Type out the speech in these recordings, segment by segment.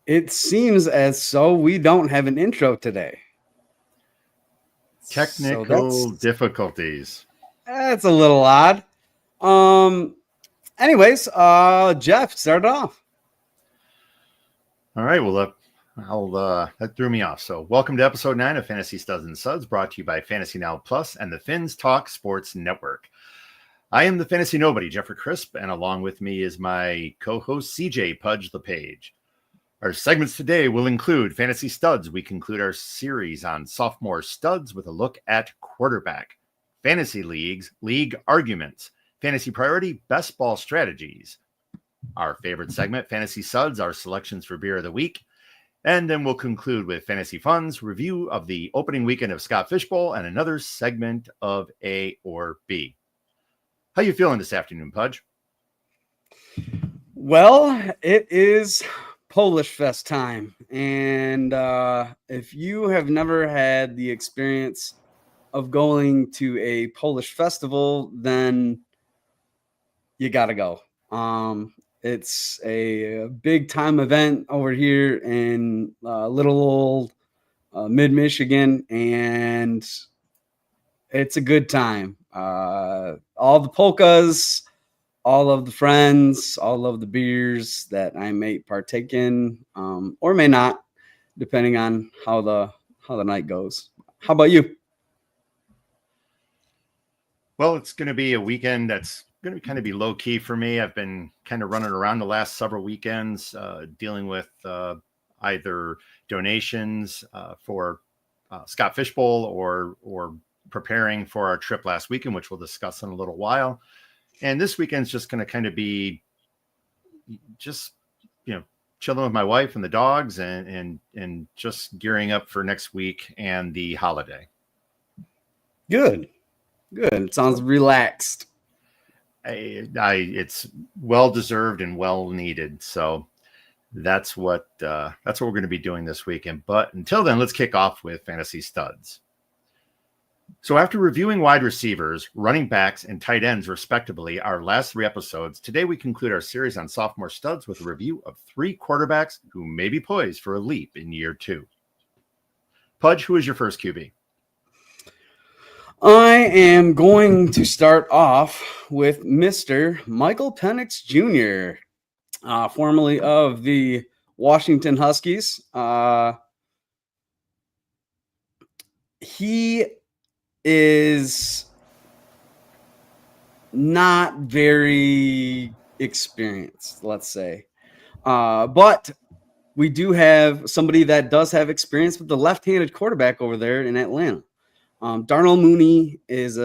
It seems as so we don't have an intro today. Technical difficulties. That's a little odd. Anyways, Jeff, start it off. All right. Well, that threw me off. So, welcome to episode 9 of Fantasy Studs and Suds, brought to you by Fantasy Now Plus and the Fins Talk Sports Network. I am the Fantasy Nobody, Jeffrey Crisp, and along with me is my co-host CJ Pudge LePage. Our segments today will include Fantasy Studs. We conclude our series on Sophomore Studs with a look at quarterback, Fantasy Leagues, League Arguments, Fantasy Priority, Best Ball Strategies. Our favorite segment, Fantasy Suds, our selections for Beer of the Week. And then we'll conclude with Fantasy Funds, review of the opening weekend of Scott Fish Bowl, and another segment of A or B. How you feeling this afternoon, Pudge? Well, it is Polish Fest time. And if you have never had the experience of going to a Polish festival, then you got to go. It's a big time event over here in little old mid-Michigan, and it's a good time. All the polkas, all of the friends, all of the beers that I may partake in, or may not, depending on how the night goes. How about you? Well, it's going to be a weekend that's going to kind of be low key for me. I've been kind of running around the last several weekends, dealing with either donations for Scott Fish Bowl or preparing for our trip last weekend, which we'll discuss in a little while. And this weekend's just going to kind of be just, chilling with my wife and the dogs and just gearing up for next week and the holiday. Good. It sounds relaxed. It's well deserved and well needed. So that's what we're going to be doing this weekend. But until then, let's kick off with Fantasy Studs. So after reviewing wide receivers, running backs, and tight ends, respectively, our last 3 episodes, today we conclude our series on Sophomore Studs with a review of 3 quarterbacks who may be poised for a leap in year 2. Pudge, who is your first QB? I am going to start off with Mr. Michael Penix Jr., formerly of the Washington Huskies. He is not very experienced, let's say. But we do have somebody that does have experience with the left-handed quarterback over there in Atlanta. Darnell Mooney is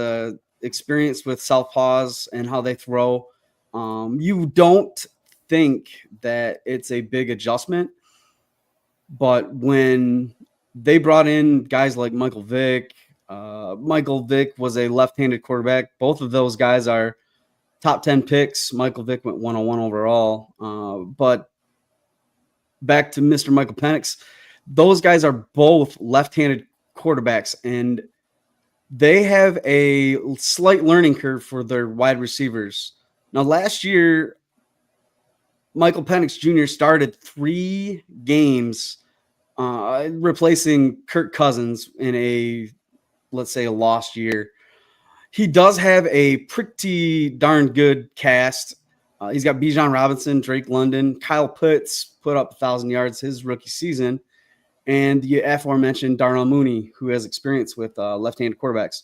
experienced with southpaws and how they throw. You don't think that it's a big adjustment, but when they brought in guys like Michael Vick was a left-handed quarterback. Both of those guys are top 10 picks. Michael Vick went 101 overall. But back to Mr. Michael Penix, those guys are both left-handed quarterbacks, and they have a slight learning curve for their wide receivers. Now, last year, Michael Penix Jr. started 3 games replacing Kirk Cousins in a lost year. He does have a pretty darn good cast. He's got Bijan Robinson, Drake London, Kyle Pitts put up 1,000 yards his rookie season, and the aforementioned Darnell Mooney, who has experience with left-handed quarterbacks.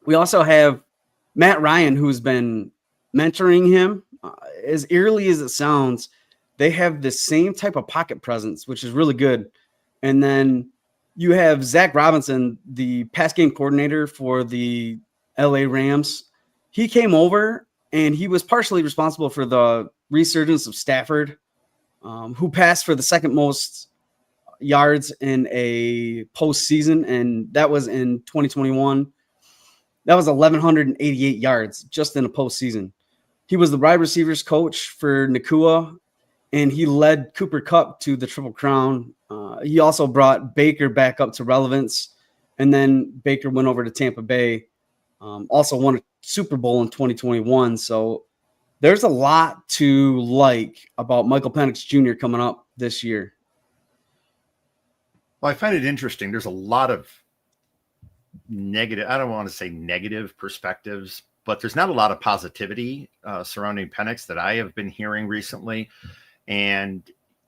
We also have Matt Ryan, who's been mentoring him. As eerily as it sounds, they have the same type of pocket presence, which is really good. And then you have Zach Robinson, the pass game coordinator for the LA Rams. He came over, and he was partially responsible for the resurgence of Stafford, who passed for the second most yards in a postseason, and that was in 2021. That was 1,188 yards just in a postseason. He was the wide receivers coach for Nakua, and he led Cooper Kupp to the Triple Crown. He also brought Baker back up to relevance, and then Baker went over to Tampa Bay, also won a Super Bowl in 2021. So there's a lot to like about Michael Penix Jr. coming up this year. Well, I find it interesting. There's a lot of negative, I don't want to say negative perspectives, but there's not a lot of positivity surrounding Penix that I have been hearing recently. And,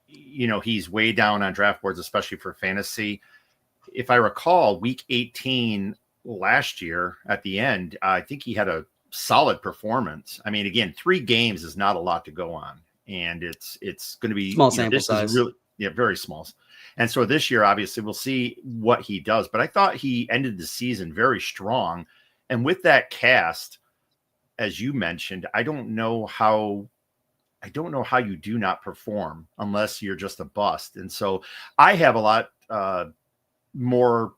he's way down on draft boards, especially for fantasy. If I recall, week 18 last year at the end, I think he had a solid performance. I mean, again, 3 games is not a lot to go on. And it's going to be small sample size. Is really, very small. And so this year, obviously, we'll see what he does. But I thought he ended the season very strong. And with that cast, as you mentioned, I don't know how you do not perform unless you're just a bust. And so I have a lot more.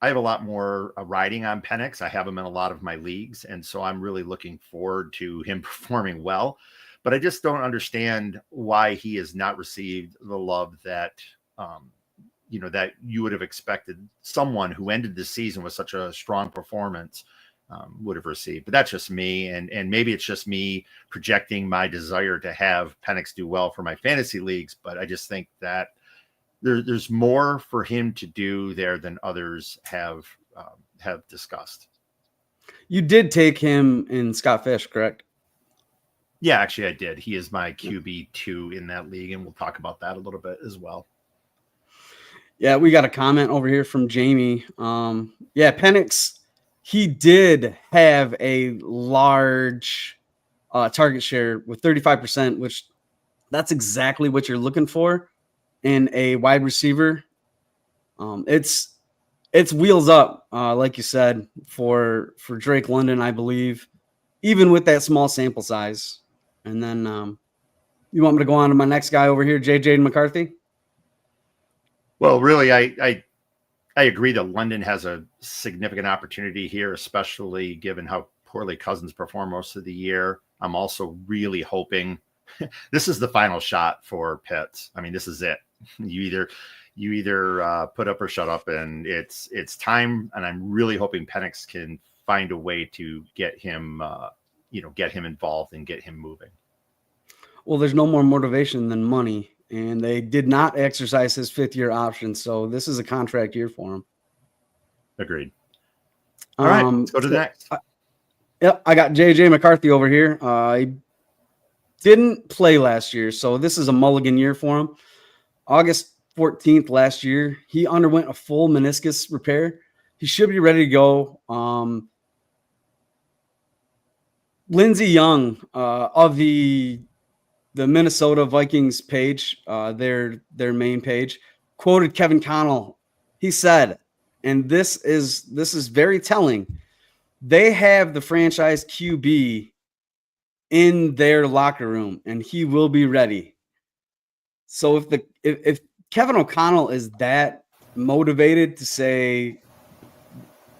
I have a lot more riding on Penix. I have him in a lot of my leagues, and so I'm really looking forward to him performing well. But I just don't understand why he has not received the love that, that you would have expected someone who ended the season with such a strong performance would have received. But that's just me. And maybe it's just me projecting my desire to have Penix do well for my fantasy leagues. But I just think that there's more for him to do there than others have discussed. You did take him in Scott Fish, correct? Yeah, actually I did. He is my QB2 in that league, and we'll talk about that a little bit as well. Yeah, we got a comment over here from Jamie. Penix, he did have a large target share with 35%, which that's exactly what you're looking for in a wide receiver. It's wheels up, like you said, for Drake London, I believe, even with that small sample size. And then you want me to go on to my next guy over here, JJ McCarthy? Well, really, I agree that London has a significant opportunity here, especially given how poorly Cousins performed most of the year. I'm also really hoping this is the final shot for Pitts. I mean, this is it. You either put up or shut up, and it's time. And I'm really hoping Penix can find a way to get him involved and get him moving. Well, there's no more motivation than money, and they did not exercise his 5th-year option, so this is a contract year for him. Agreed. All right, let's go to the next. I got JJ McCarthy over here. He didn't play last year, so this is a mulligan year for him. August 14th last year, he underwent a full meniscus repair. He should be ready to go. Lindsey Young of the Minnesota Vikings page, their main page, quoted Kevin Connell. He said, and this is very telling, they have the franchise QB in their locker room, and he will be ready. So if Kevin O'Connell is that motivated to say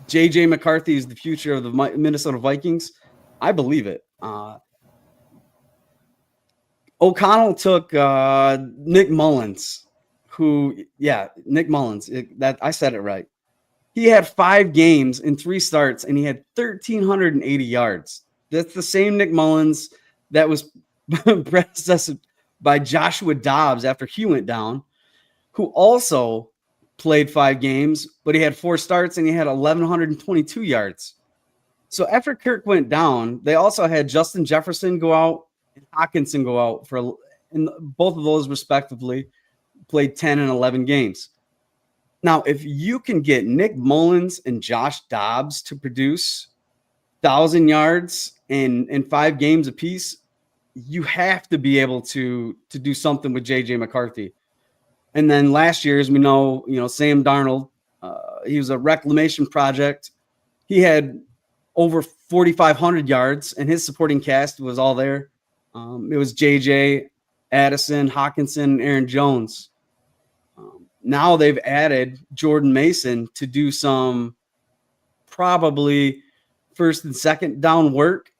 JJ McCarthy is the future of the Minnesota Vikings, I believe it. O'Connell took Nick Mullins, Nick Mullins. I said it right. He had 5 games in 3 starts, and he had 1,380 yards. That's the same Nick Mullins that was predecessor by Joshua Dobbs after he went down, who also played 5 games, but he had 4 starts and he had 1,122 yards. So after Kirk went down, they also had Justin Jefferson go out and Hawkinson go out and both of those respectively played 10 and 11 games. Now, if you can get Nick Mullins and Josh Dobbs to produce 1,000 yards in 5 games apiece, you have to be able to do something with JJ McCarthy. And then last year, as we know, Sam Darnold, he was a reclamation project. He had over 4,500 yards, and his supporting cast was all there. It was JJ, Addison, Hawkinson, and Aaron Jones. Now they've added Jordan Mason to do some probably first and second down work.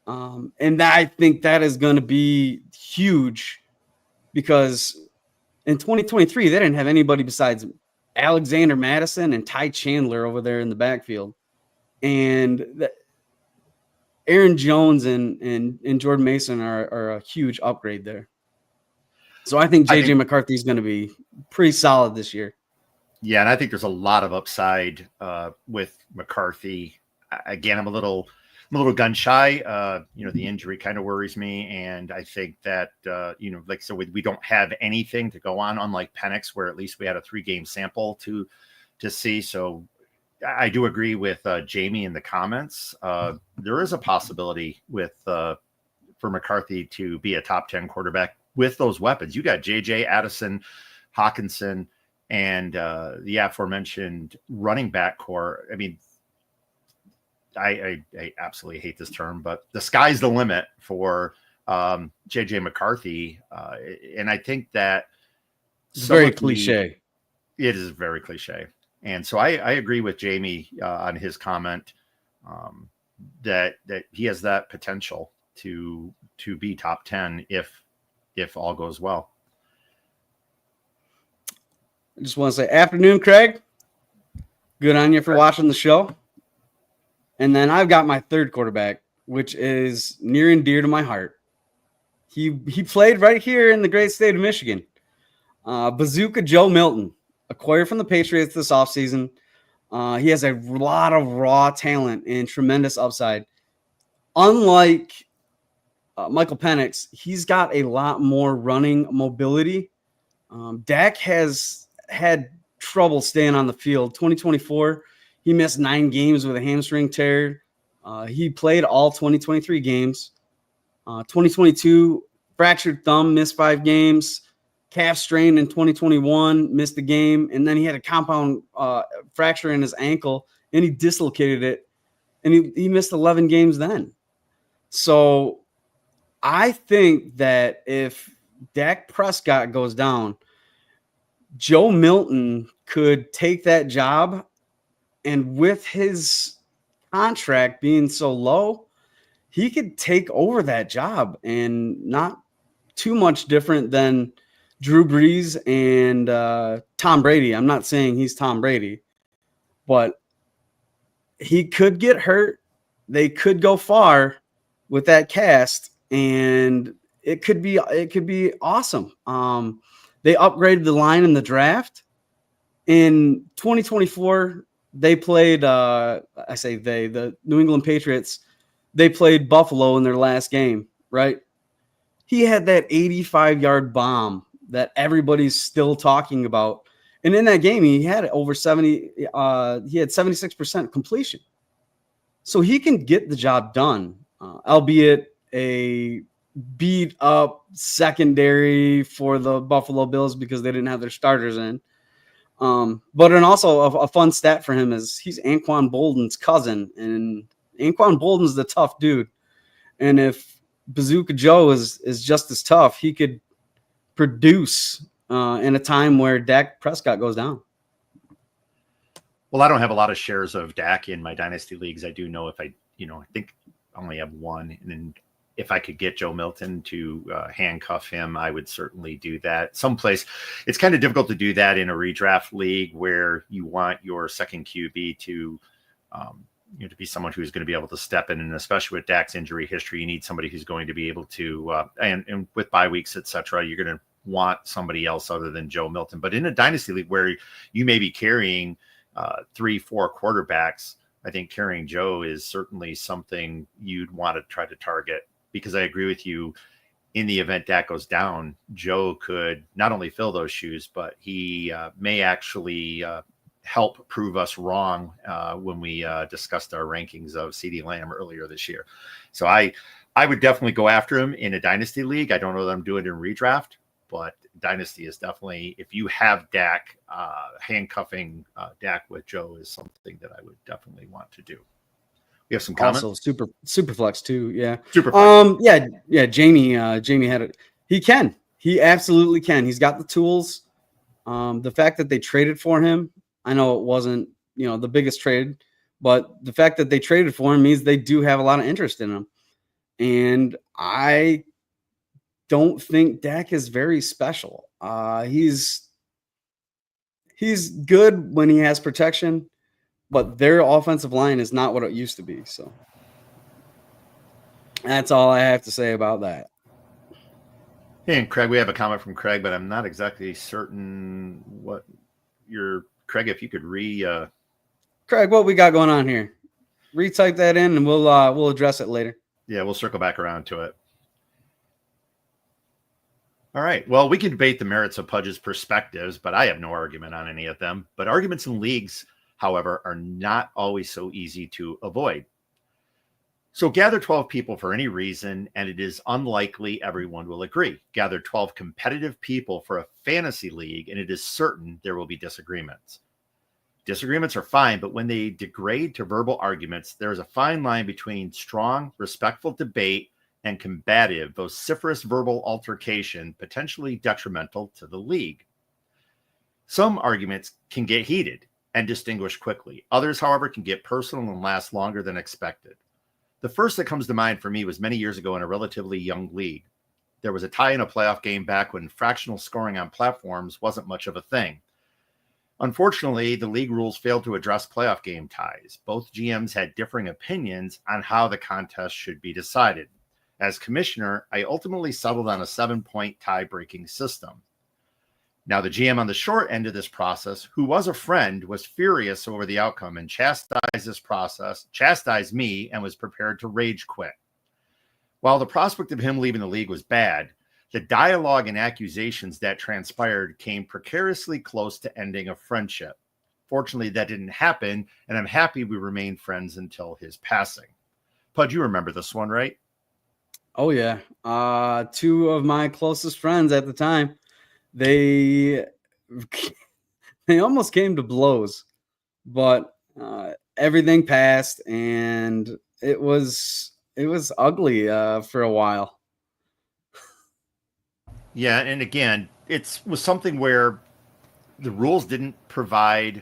And I think that is going to be huge because in 2023, they didn't have anybody besides Alexander Madison and Ty Chandler over there in the backfield. And Aaron Jones and Jordan Mason are a huge upgrade there. So I think JJ McCarthy is going to be pretty solid this year. Yeah, and I think there's a lot of upside with McCarthy. Again, I'm a little gun shy. The injury kind of worries me, and I think that we don't have anything to go on, unlike Penix, where at least we had a 3-game sample to see. So I do agree with Jamie in the comments. There is a possibility for McCarthy to be a top 10 quarterback with those weapons. You got JJ, Addison, Hawkinson, and the aforementioned running back core. I mean, I absolutely hate this term, but the sky's the limit for JJ McCarthy. And I think that it's very cliche. It is very cliche. And so I agree with Jamie on his comment that he has that potential to be top 10 if all goes well. I just want to say afternoon, Craig. Good on you for watching the show. And then I've got my third quarterback, which is near and dear to my heart. He played right here in the great state of Michigan. Bazooka Joe Milton, acquired from the Patriots this offseason. He has a lot of raw talent and tremendous upside. Unlike Michael Penix, he's got a lot more running mobility. Dak has had trouble staying on the field. 2024, he missed 9 games with a hamstring tear. He played all 2023 games. 2022, fractured thumb, missed 5 games. Calf strain in 2021, missed a game. And then he had a compound fracture in his ankle, and he dislocated it. And he missed 11 games then. So I think that if Dak Prescott goes down, Joe Milton could take that job, and with his contract being so low, he could take over that job, and not too much different than Drew Brees and Tom Brady. I'm not saying he's Tom Brady, but he could get hurt. They could go far with that cast, and it could be awesome. They upgraded the line in the draft. In 2024, they played, the New England Patriots, they played Buffalo in their last game, right? He had that 85-yard bomb that everybody's still talking about. And in that game, he had over 76% completion. So he can get the job done, albeit a beat up secondary for the Buffalo Bills because they didn't have their starters in. But also a fun stat for him is he's Anquan Bolden's cousin, and Anquan Bolden's the tough dude. And if Bazooka Joe is just as tough, he could produce in a time where Dak Prescott goes down. Well, I don't have a lot of shares of Dak in my dynasty leagues. I do know if I think I only have one, and then if I could get Joe Milton to handcuff him, I would certainly do that. Someplace, it's kind of difficult to do that in a redraft league where you want your second QB to be someone who's going to be able to step in, and especially with Dak's injury history, you need somebody who's going to be able to, and with bye weeks, etc., you're going to want somebody else other than Joe Milton. But in a dynasty league where you may be carrying 3-4 quarterbacks, I think carrying Joe is certainly something you'd want to try to target, because I agree with you. In the event Dak goes down, Joe could not only fill those shoes, but he may actually help prove us wrong when we discussed our rankings of CeeDee Lamb earlier this year. So I would definitely go after him in a dynasty league. I don't know that I'm doing it in redraft, but dynasty is definitely, if you have Dak, handcuffing Dak with Joe is something that I would definitely want to do. We have some comments. Also, super flex too. Yeah. Super flex. Yeah. Jamie had it. He absolutely can. He's got the tools. The fact that they traded for him, I know it wasn't, the biggest trade, but the fact that they traded for him means they do have a lot of interest in him. And I don't think Dak is very special. He's good when he has protection, but their offensive line is not what it used to be. So, That's all I have to say about that. Hey, and Craig, we have a comment from Craig, but I'm not exactly certain what your Craig. If you could Craig, what we got going on here? Retype that in, and we'll address it later. Yeah, we'll circle back around to it. All right. Well, we can debate the merits of Pudge's perspectives, but I have no argument on any of them. But arguments in leagues, however, are not always so easy to avoid. So gather 12 people for any reason, and it is unlikely everyone will agree. Gather 12 competitive people for a fantasy league, and it is certain there will be disagreements. Disagreements are fine, but when they degrade to verbal arguments, there is a fine line between strong, respectful debate and combative, vociferous verbal altercation, potentially detrimental to the league. Some arguments can get heated and distinguish quickly. Others, however, can get personal and last longer than expected. The first that comes to mind for me was many years ago in a relatively young league. There was a tie in a playoff game back when fractional scoring on platforms wasn't much of a thing. Unfortunately, the league rules failed to address playoff game ties. Both GMs had differing opinions on how the contest should be decided. As commissioner, I ultimately settled on a 7-point tie-breaking system. Now, the GM on the short end of this process, who was a friend, was furious over the outcome and chastised me, and was prepared to rage quit. While the prospect of him leaving the league was bad, the dialogue and accusations that transpired came precariously close to ending a friendship. Fortunately, that didn't happen, and I'm happy we remained friends until his passing. Pudge, you remember this one, right? Oh, yeah. Two of my closest friends at the time, they almost came to blows, but everything passed, and it was ugly for a while. Yeah, and again, it was something where the rules didn't provide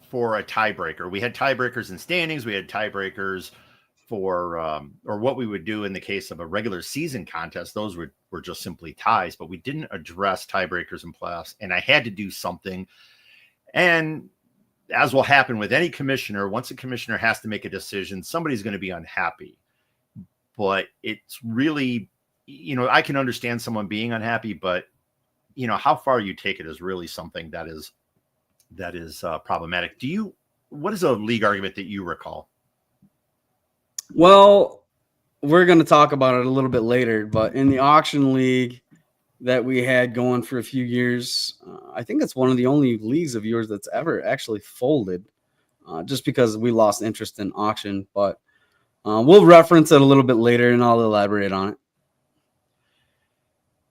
for a tiebreaker. We had tiebreakers in standings. We had tiebreakers for or what we would do in the case of a regular season contest. Those were just simply ties, but we didn't address tiebreakers in playoffs. And I had to do something. And as will happen with any commissioner, once a commissioner has to make a decision, somebody's going to be unhappy. But it's really, I can understand someone being unhappy, but how far you take it is really something that is problematic. What is a league argument that you recall? Well, we're going to talk about it a little bit later, but in the auction league that we had going for a few years, I think it's one of the only leagues of yours that's ever actually folded, just because we lost interest in auction. But we'll reference it a little bit later, and I'll elaborate on it.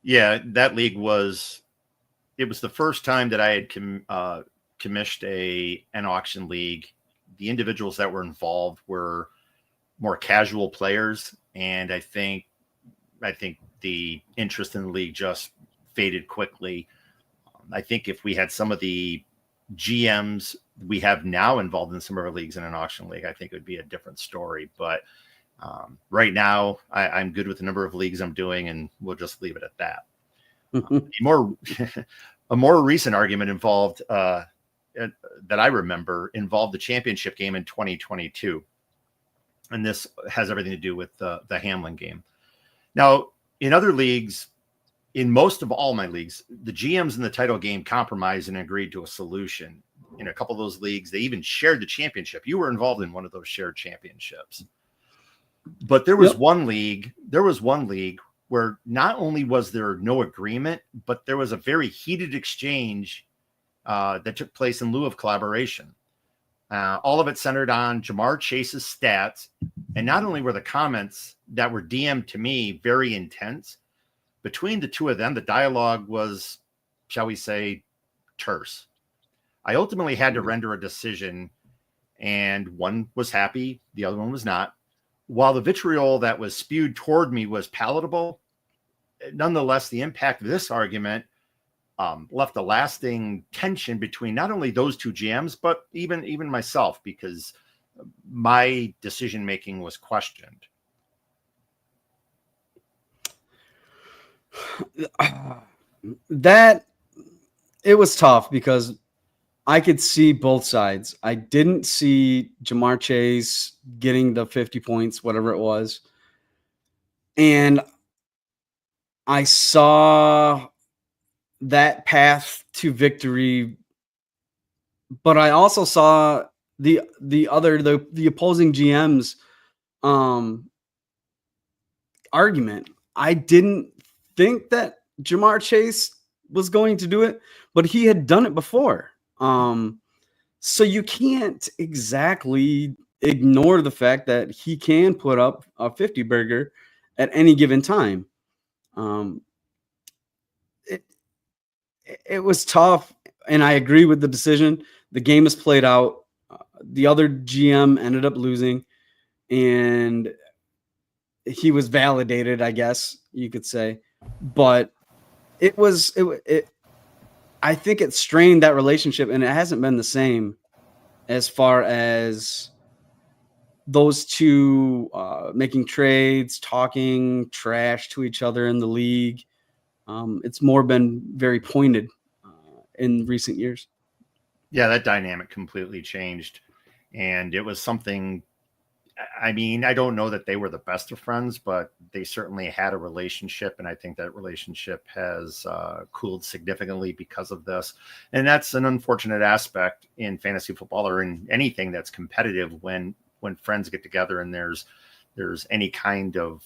Yeah, that league was the first time that I had commissioned an auction league. The individuals that were involved were more casual players, and I think the interest in the league just faded quickly. I think if we had some of the GMs we have now involved in some of our leagues in an auction league, I think it would be a different story. But right now, I'm good with the number of leagues I'm doing, and we'll just leave it at that. A more recent argument involved that I remember involved the championship game in 2022. And this has everything to do with the Hamlin game. Now, in other leagues, in most of all my leagues, the GMs in the title game compromised and agreed to a solution. In a couple of those leagues, they even shared the championship. You were involved in one of those shared championships. But there was one league where not only was there no agreement, but there was a very heated exchange that took place in lieu of collaboration. All of it centered on Jamar Chase's stats. And not only were the comments that were DM'd to me very intense, between the two of them, the dialogue was, shall we say, terse. I ultimately had to render a decision, and one was happy, the other one was not. While the vitriol that was spewed toward me was palatable, nonetheless, the impact of this argument left a lasting tension between not only those two GMs, but even myself, because my decision-making was questioned. That it was tough because I could see both sides. I didn't see Jamar Chase getting the 50 points, whatever it was. And I saw that path to victory, but I also saw the opposing GM's argument. I didn't think that Jamar Chase was going to do it, but he had done it before. So you can't exactly ignore the fact that he can put up a 50 burger at any given time. It, it was tough, and I agree with the decision. The game is played out. The other GM ended up losing, and he was validated, I guess you could say. But it was it I think it strained that relationship, and it hasn't been the same as far as those two making trades, talking trash to each other in the league. It's more been very pointed in recent years. Yeah, that dynamic completely changed. And it was something, I mean, I don't know that they were the best of friends, but they certainly had a relationship. And I think that relationship has cooled significantly because of this. And that's an unfortunate aspect in fantasy football or in anything that's competitive when friends get together and there's any kind of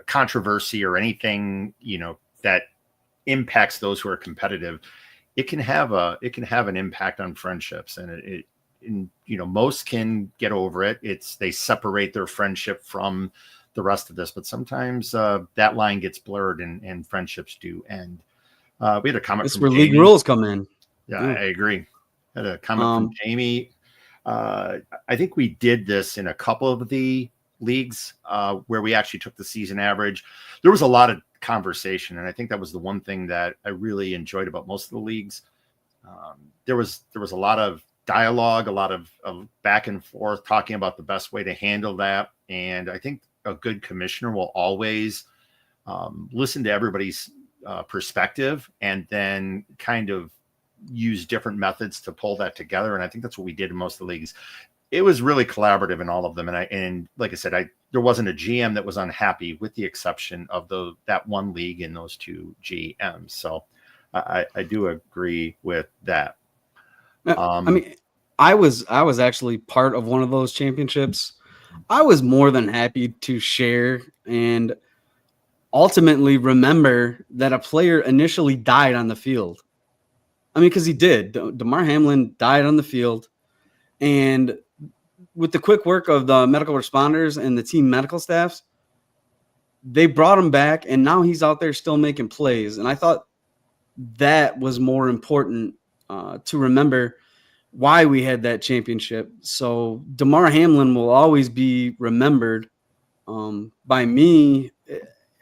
controversy or anything, that impacts those who are competitive. It can have an impact on friendships, and most can get over it. They separate their friendship from the rest of this, but sometimes that line gets blurred and friendships do end. We had a comment That's from where Jamie. league rules come in. Yeah, I agree. Had a comment from Jamie. I think we did this in a couple of the leagues where we actually took the season average. There was a lot of conversation, and I think that was the one thing that I really enjoyed about most of the leagues. There was a lot of dialogue, a lot of back and forth, talking about the best way to handle that. And I think a good commissioner will always listen to everybody's perspective and then kind of use different methods to pull that together. And I think that's what we did in most of the leagues. It was really collaborative in all of them. And like I said, there wasn't a GM that was unhappy, with the exception of that one league and those two GMs. So I do agree with that. I mean, I was actually part of one of those championships. I was more than happy to share and ultimately remember that a player initially died on the field. I mean, because he did. Damar Hamlin died on the field. And with the quick work of the medical responders and the team medical staffs, they brought him back, and now he's out there still making plays. And I thought that was more important to remember why we had that championship. So Damar Hamlin will always be remembered by me,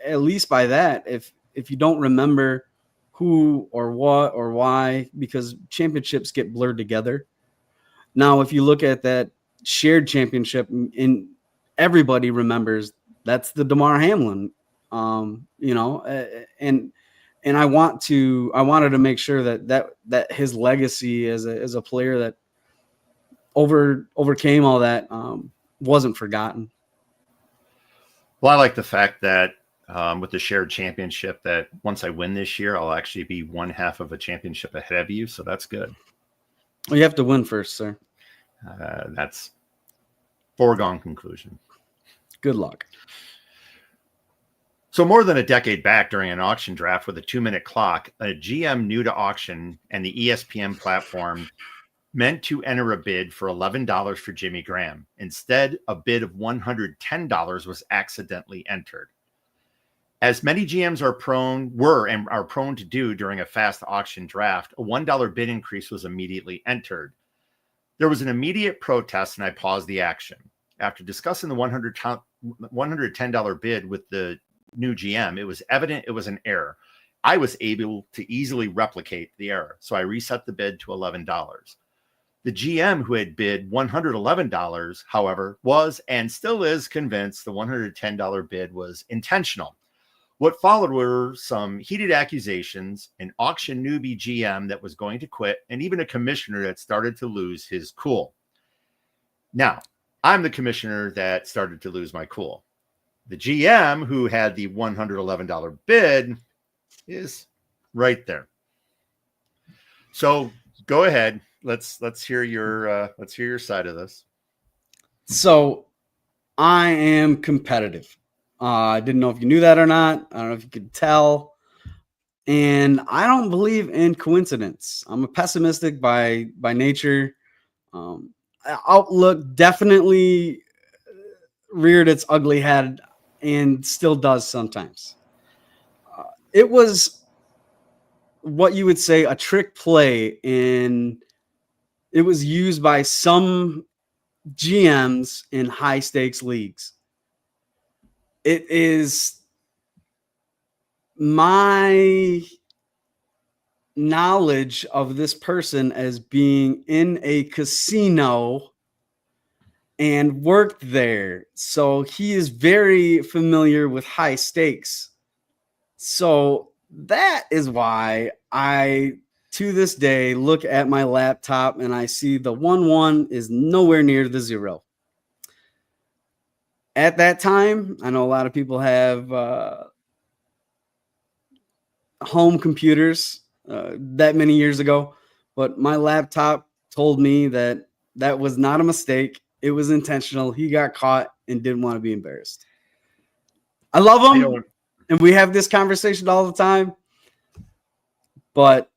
at least by that. If you don't remember who or what or why, because championships get blurred together. Now, if you look at that shared championship, and everybody remembers, that's the Damar Hamlin, and I wanted to make sure that his legacy as a player that overcame all that wasn't forgotten. Well, I like the fact that with the shared championship, that once I win this year, I'll actually be one half of a championship ahead of you. So that's good. Well, you have to win first, sir. That's foregone conclusion. Good luck. So more than a decade back, during an auction draft with a 2-minute clock, a GM new to auction and the ESPN platform meant to enter a bid for $11 for Jimmy Graham. Instead, a bid of $110 was accidentally entered. As many GMs are prone to do during a fast auction draft, a $1 bid increase was immediately entered. There was an immediate protest, and I paused the action. After discussing the $110 bid with the new GM, it was evident it was an error. I was able to easily replicate the error, so I reset the bid to $11. The GM who had bid $111, however, was and still is convinced the $110 bid was intentional. What followed were some heated accusations, an auction newbie GM that was going to quit, and even a commissioner that started to lose his cool. Now, I'm the commissioner that started to lose my cool. The GM, who had the $111 bid, is right there. So go ahead. Let's hear your side of this. So I am competitive. I didn't know if you knew that or not. I don't know if you could tell. And I don't believe in coincidence. I'm a pessimistic by nature. Outlook definitely reared its ugly head and still does sometimes. It was what you would say a trick play, and it was used by some GMs in high stakes leagues. It is my knowledge of this person as being in a casino and worked there. So he is very familiar with high stakes. So that is why I, to this day, look at my laptop and I see the 1-1 is nowhere near the 0. At that time, I know a lot of people have home computers that many years ago, but my laptop told me that that was not a mistake. It was intentional. He got caught and didn't want to be embarrassed. I love him, and we have this conversation all the time, but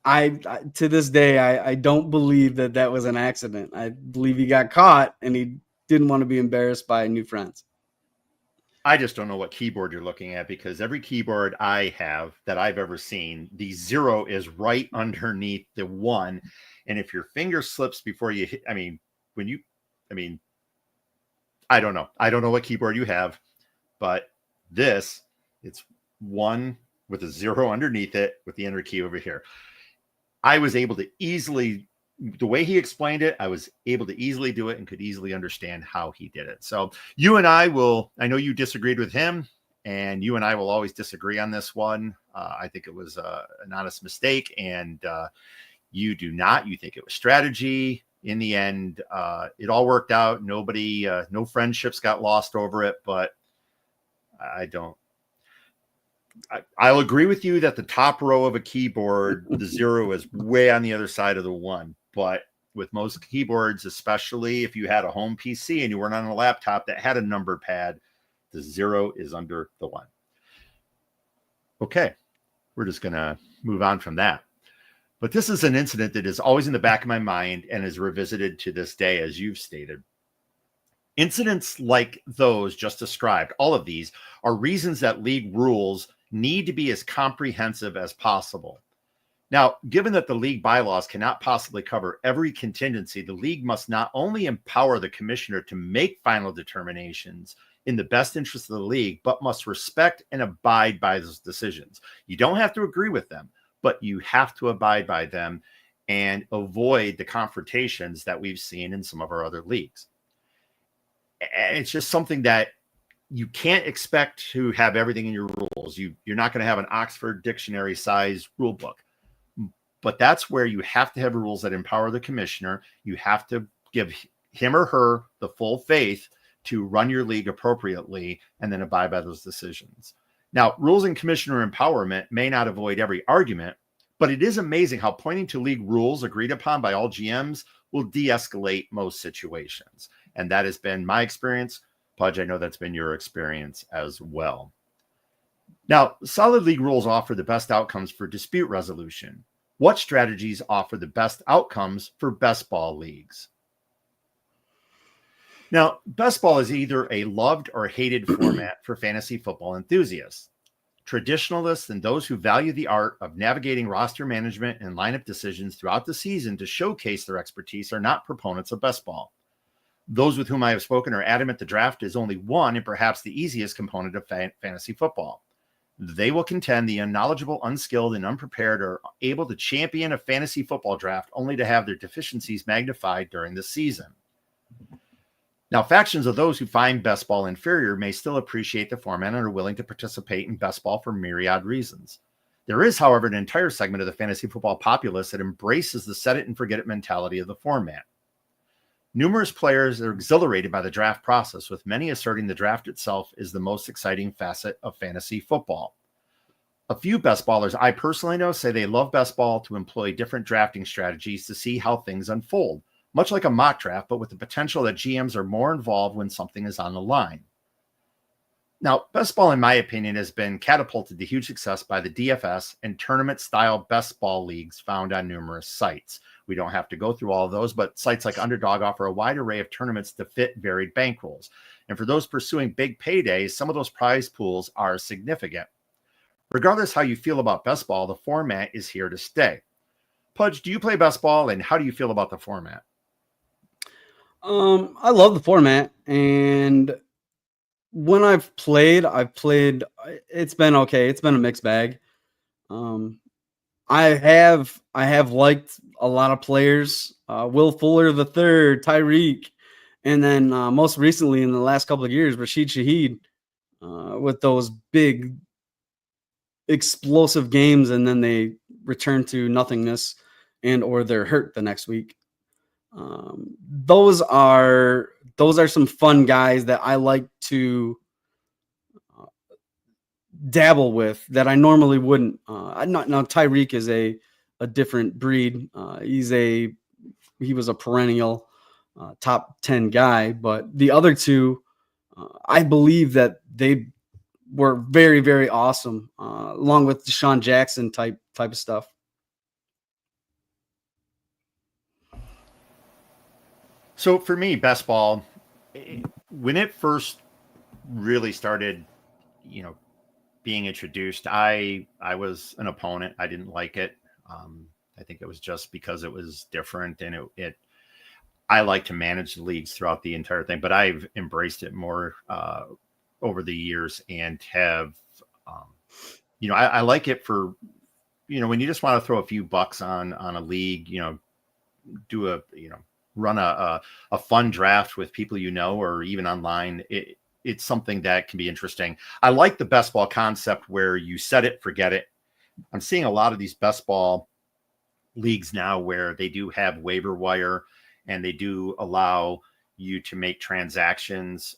I to this day, I don't believe that was an accident. I believe he got caught and he didn't want to be embarrassed by new friends. I just don't know what keyboard you're looking at, because every keyboard I have that I've ever seen, the 0 is right underneath the 1. And if your finger slips before you hit, I don't know. I don't know what keyboard you have, but it's 1 with a 0 underneath it with the enter key over here. I was able to easily, the way he explained it, I was able to easily do it and could easily understand how he did it. So you and I know you disagreed with him, and you and I will always disagree on this one. I think it was an honest mistake, and you do not. You think it was strategy. In the end, it all worked out. Nobody, no friendships got lost over it, but I'll agree with you that the top row of a keyboard, the 0 is way on the other side of the 1. But with most keyboards, especially if you had a home PC and you weren't on a laptop that had a number pad, the 0 is under the 1. Okay, we're just going to move on from that. But this is an incident that is always in the back of my mind and is revisited to this day, as you've stated. Incidents like those just described, all of these, are reasons that league rules need to be as comprehensive as possible. Now, given that the league bylaws cannot possibly cover every contingency, the league must not only empower the commissioner to make final determinations in the best interest of the league, but must respect and abide by those decisions. You don't have to agree with them, but you have to abide by them and avoid the confrontations that we've seen in some of our other leagues. It's just something that you can't expect to have everything in your rules. You're not going to have an Oxford Dictionary size rule book, but that's where you have to have rules that empower the commissioner. You have to give him or her the full faith to run your league appropriately and then abide by those decisions. Now, rules and commissioner empowerment may not avoid every argument, but it is amazing how pointing to league rules agreed upon by all GMs will de-escalate most situations. And that has been my experience. Pudge, I know that's been your experience as well. Now, solid league rules offer the best outcomes for dispute resolution. What strategies offer the best outcomes for best ball leagues? Now, best ball is either a loved or hated format for fantasy football enthusiasts. Traditionalists and those who value the art of navigating roster management and lineup decisions throughout the season to showcase their expertise are not proponents of best ball. Those with whom I have spoken are adamant the draft is only one and perhaps the easiest component of fantasy football. They will contend the unknowledgeable, unskilled, and unprepared are able to champion a fantasy football draft only to have their deficiencies magnified during the season. Now, factions of those who find best ball inferior may still appreciate the format and are willing to participate in best ball for myriad reasons. There is, however, an entire segment of the fantasy football populace that embraces the set it and forget it mentality of the format. Numerous players are exhilarated by the draft process, with many asserting the draft itself is the most exciting facet of fantasy football. A few best ballers I personally know say they love best ball to employ different drafting strategies to see how things unfold, much like a mock draft, but with the potential that GMs are more involved when something is on the line. Now, best ball, in my opinion, has been catapulted to huge success by the DFS and tournament-style best ball leagues found on numerous sites. We don't have to go through all of those, but sites like Underdog offer a wide array of tournaments to fit varied bankrolls. And for those pursuing big paydays, some of those prize pools are significant. Regardless how you feel about best ball, the format is here to stay. Pudge, do you play best ball, and how do you feel about the format? I love the format, and when I've played, it's been okay. It's been a mixed bag. I have liked a lot of players, Will Fuller the third, Tyreek, and then most recently in the last couple of years, Rashid Shaheed, with those big explosive games, and then they return to nothingness and or they're hurt the next week. Those are some fun guys that I like to dabble with that I normally wouldn't. Now Tyreek is a different breed. He was a perennial top 10 guy, but the other two, I believe that they were very, very awesome, along with Deshaun Jackson type of stuff. So for me, best ball, when it first really started, being introduced, I was an opponent. I didn't like it. I think it was just because it was different, and I like to manage the leagues throughout the entire thing, but I've embraced it more over the years and have, I like it for, when you just want to throw a few bucks on a league, do run a fun draft with people, or even online. It's something that can be interesting. I like the best ball concept where you set it, forget it. I'm seeing a lot of these best ball leagues now where they do have waiver wire and they do allow you to make transactions.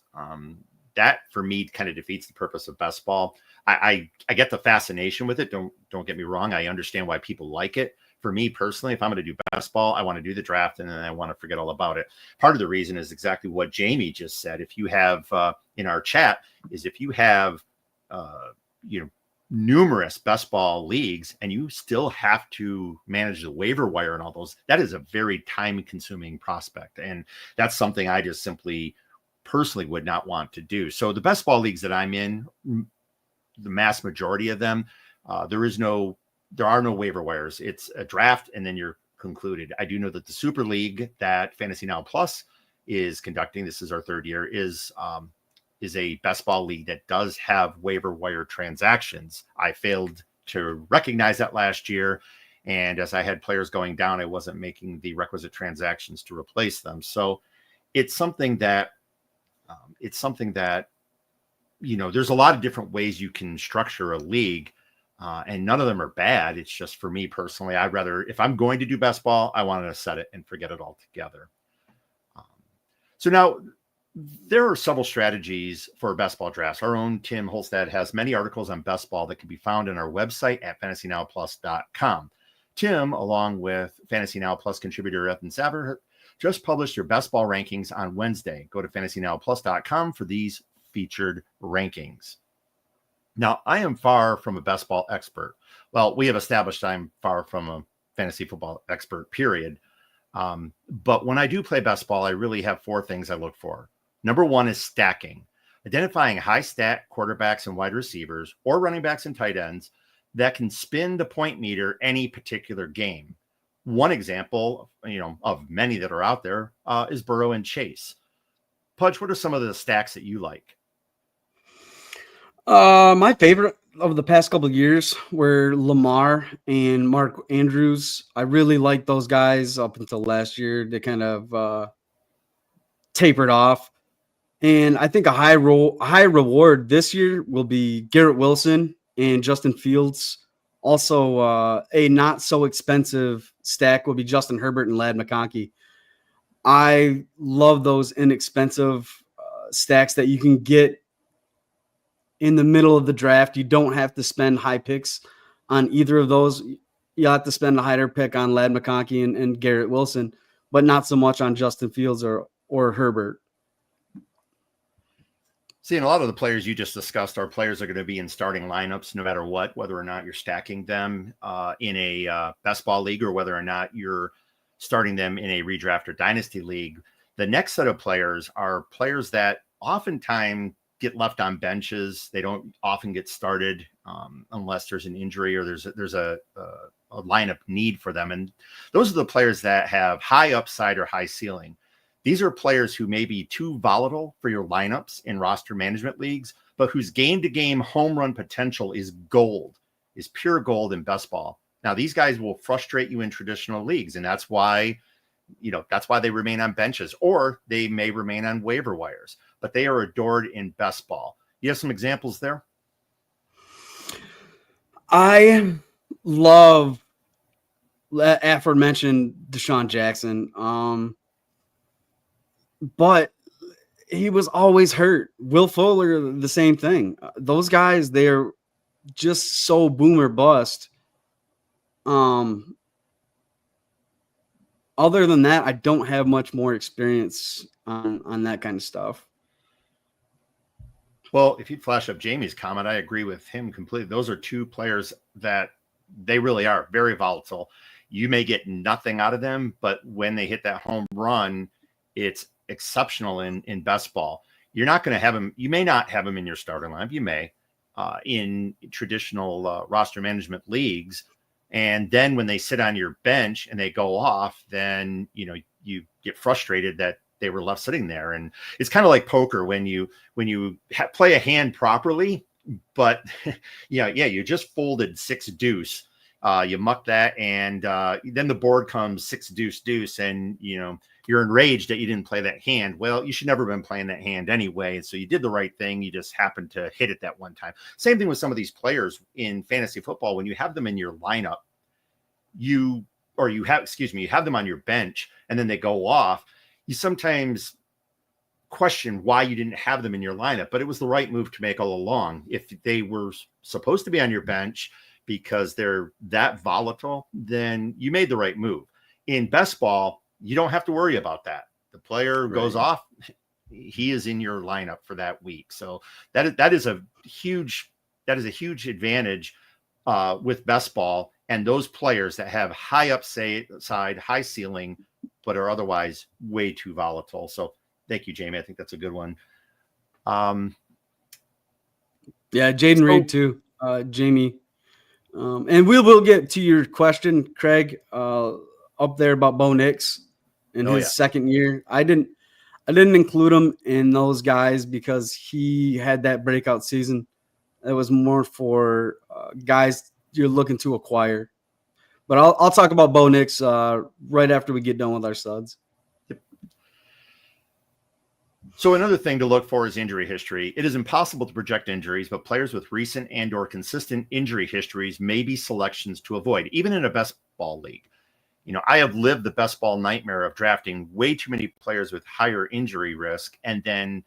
That for me kind of defeats the purpose of best ball. I get the fascination with it. Don't get me wrong. I understand why people like it. For me personally, if I'm going to do best ball, I want to do the draft and then I want to forget all about it. Part of the reason is exactly what Jamie just said. If you have in our chat is if you have, numerous best ball leagues and you still have to manage the waiver wire and all those, that is a very time consuming prospect. And that's something I just simply personally would not want to do. So the best ball leagues that I'm in, the mass majority of them, there are no waiver wires. It's a draft and then you're concluded. I do know that the Super League that Fantasy Now Plus is conducting, this is our third year, is a best ball league that does have waiver wire transactions. I failed to recognize that last year. And as I had players going down, I wasn't making the requisite transactions to replace them. So it's something that, there's a lot of different ways you can structure a league. And none of them are bad. It's just for me personally, I'd rather, if I'm going to do best ball, I wanted to set it and forget it altogether. So now there are several strategies for best ball drafts. Our own Tim Holstad has many articles on best ball that can be found on our website at fantasynowplus.com. Tim, along with Fantasy Now Plus contributor Ethan Saver, just published your best ball rankings on Wednesday. Go to fantasynowplus.com for these featured rankings. Now, I am far from a best ball expert. Well, we have established I'm far from a fantasy football expert, period. But when I do play best ball, I really have four things I look for. Number one is stacking, identifying high stat quarterbacks and wide receivers or running backs and tight ends that can spin the point meter any particular game. One example, of many that are out there is Burrow and Chase. Pudge, what are some of the stacks that you like? My favorite of the past couple of years were Lamar and Mark Andrews. I really liked those guys up until last year. They kind of tapered off. And I think a high reward this year will be Garrett Wilson and Justin Fields. Also, a not so expensive stack will be Justin Herbert and Ladd McConkey. I love those inexpensive stacks that you can get in the middle of the draft. You don't have to spend high picks on either of those. You have to spend a higher pick on Ladd McConkey and Garrett Wilson, but not so much on Justin Fields or Herbert. See, and a lot of the players you just discussed are players that are going to be in starting lineups no matter what, whether or not you're stacking them in a best ball league or whether or not you're starting them in a redraft or dynasty league. The next set of players are players that oftentimes get left on benches. They don't often get started unless there's an injury or there's a lineup need for them. And those are the players that have high upside or high ceiling. These are players who may be too volatile for your lineups in roster management leagues, but whose game-to-game home run potential is gold, is pure gold in best ball. Now, these guys will frustrate you in traditional leagues, and that's why they remain on benches, or they may remain on waiver wires, but they are adored in best ball. You have some examples there? I love aforementioned Deshaun Jackson. But he was always hurt. Will Fuller, the same thing. Those guys, they're just so boom or bust. Other than that, I don't have much more experience on that kind of stuff. Well, if you flash up Jamie's comment, I agree with him completely. Those are two players that they really are very volatile. You may get nothing out of them, but when they hit that home run, it's exceptional in best ball. You're not going to have them. You may not have them in your starting lineup. You may in traditional roster management leagues. And then when they sit on your bench and they go off, then, you get frustrated that they were left sitting there. And it's kind of like poker when you play a hand properly, but you just folded 6 deuce. You muck that, and then the board comes 6 deuce deuce, and you're enraged that you didn't play that hand. Well, you should never have been playing that hand anyway. And so you did the right thing. You just happened to hit it that one time. Same thing with some of these players in fantasy football. When you have them in your lineup, you have them on your bench and then they go off. You sometimes question why you didn't have them in your lineup, but it was the right move to make all along. If they were supposed to be on your bench because they're that volatile, then you made the right move. In best ball, you don't have to worry about that. The player goes off, he is in your lineup for that week. So that is a huge advantage with best ball, and those players that have high upside, high ceiling, but are otherwise way too volatile. So thank you, Jamie. I think that's a good one. Yeah, Jaden Reed too, Jamie. And we will get to your question, Craig, up there about Bo Nix in his second year. I didn't include him in those guys because he had that breakout season. It was more for guys you're looking to acquire. But I'll talk about Bo Nix right after we get done with our studs. Yep. So another thing to look for is injury history. It is impossible to project injuries, but players with recent and or consistent injury histories may be selections to avoid, even in a best ball league. I have lived the best ball nightmare of drafting way too many players with higher injury risk. And then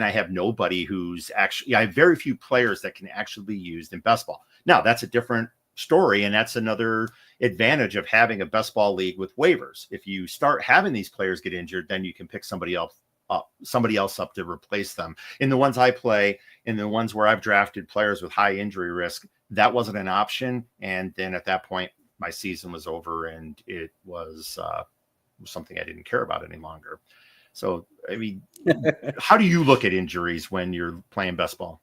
I have nobody who's I have very few players that can actually be used in best ball. Now that's a different story. And that's another advantage of having a best ball league with waivers. If you start having these players get injured, then you can pick somebody else up to replace them. In the ones I play, in the ones where I've drafted players with high injury risk, that wasn't an option. And then at that point, my season was over and it was something I didn't care about any longer. So, I mean, how do you look at injuries when you're playing best ball?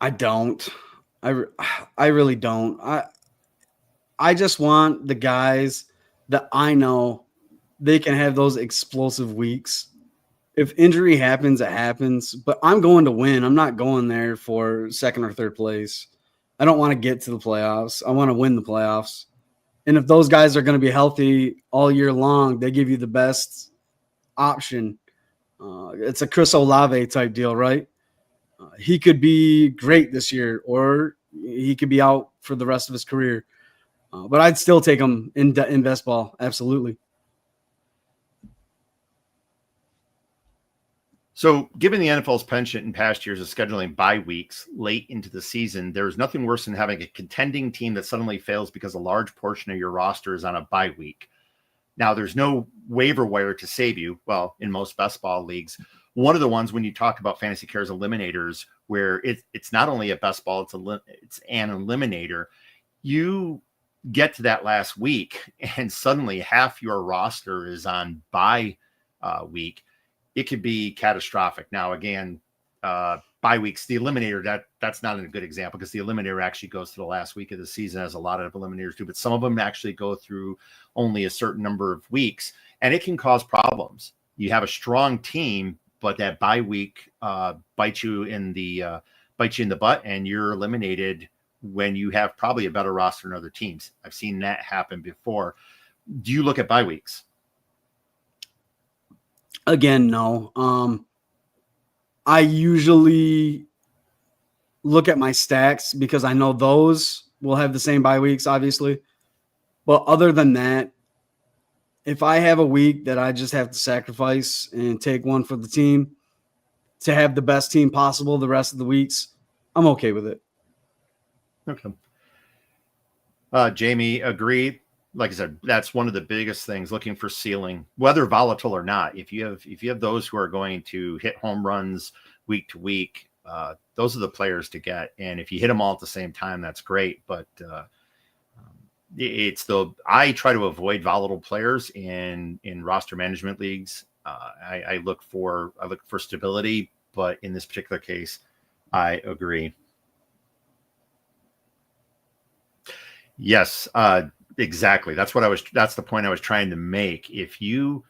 I don't. I really don't. I just want the guys that I know they can have those explosive weeks. If injury happens, it happens. But I'm going to win. I'm not going there for second or third place. I don't want to get to the playoffs. I want to win the playoffs. And if those guys are going to be healthy all year long, they give you the best option. It's a Chris Olave type deal, right? He could be great this year, or he could be out for the rest of his career. But I'd still take him in best ball. Absolutely. So, given the NFL's penchant in past years of scheduling bye weeks late into the season, there's nothing worse than having a contending team that suddenly fails because a large portion of your roster is on a bye week. Now, there's no waiver wire to save you. Well, in most best ball leagues, one of the ones when you talk about Fantasy Cares eliminators, where it's not only a best ball, it's an eliminator. You get to that last week, and suddenly half your roster is on bye week. It could be catastrophic. Now, again, bye weeks, the eliminator, that's not a good example because the eliminator actually goes to the last week of the season, as a lot of eliminators do, but some of them actually go through only a certain number of weeks, and it can cause problems. You have a strong team, but that bye week bites you in the butt, and you're eliminated when you have probably a better roster than other teams. I've seen that happen before. Do you look at bye weeks? Again, no. I usually look at my stacks because I know those will have the same bye weeks, obviously. But other than that, if I have a week that I just have to sacrifice and take one for the team to have the best team possible the rest of the weeks, I'm okay with it. Okay. Jamie, agree. Like I said, that's one of the biggest things, looking for ceiling, whether volatile or not. If you have those who are going to hit home runs week to week, those are the players to get. And if you hit them all at the same time, that's great. But I try to avoid volatile players in roster management leagues. I look for stability, but in this particular case, I agree. Yes, exactly. That's the point I was trying to make. If you,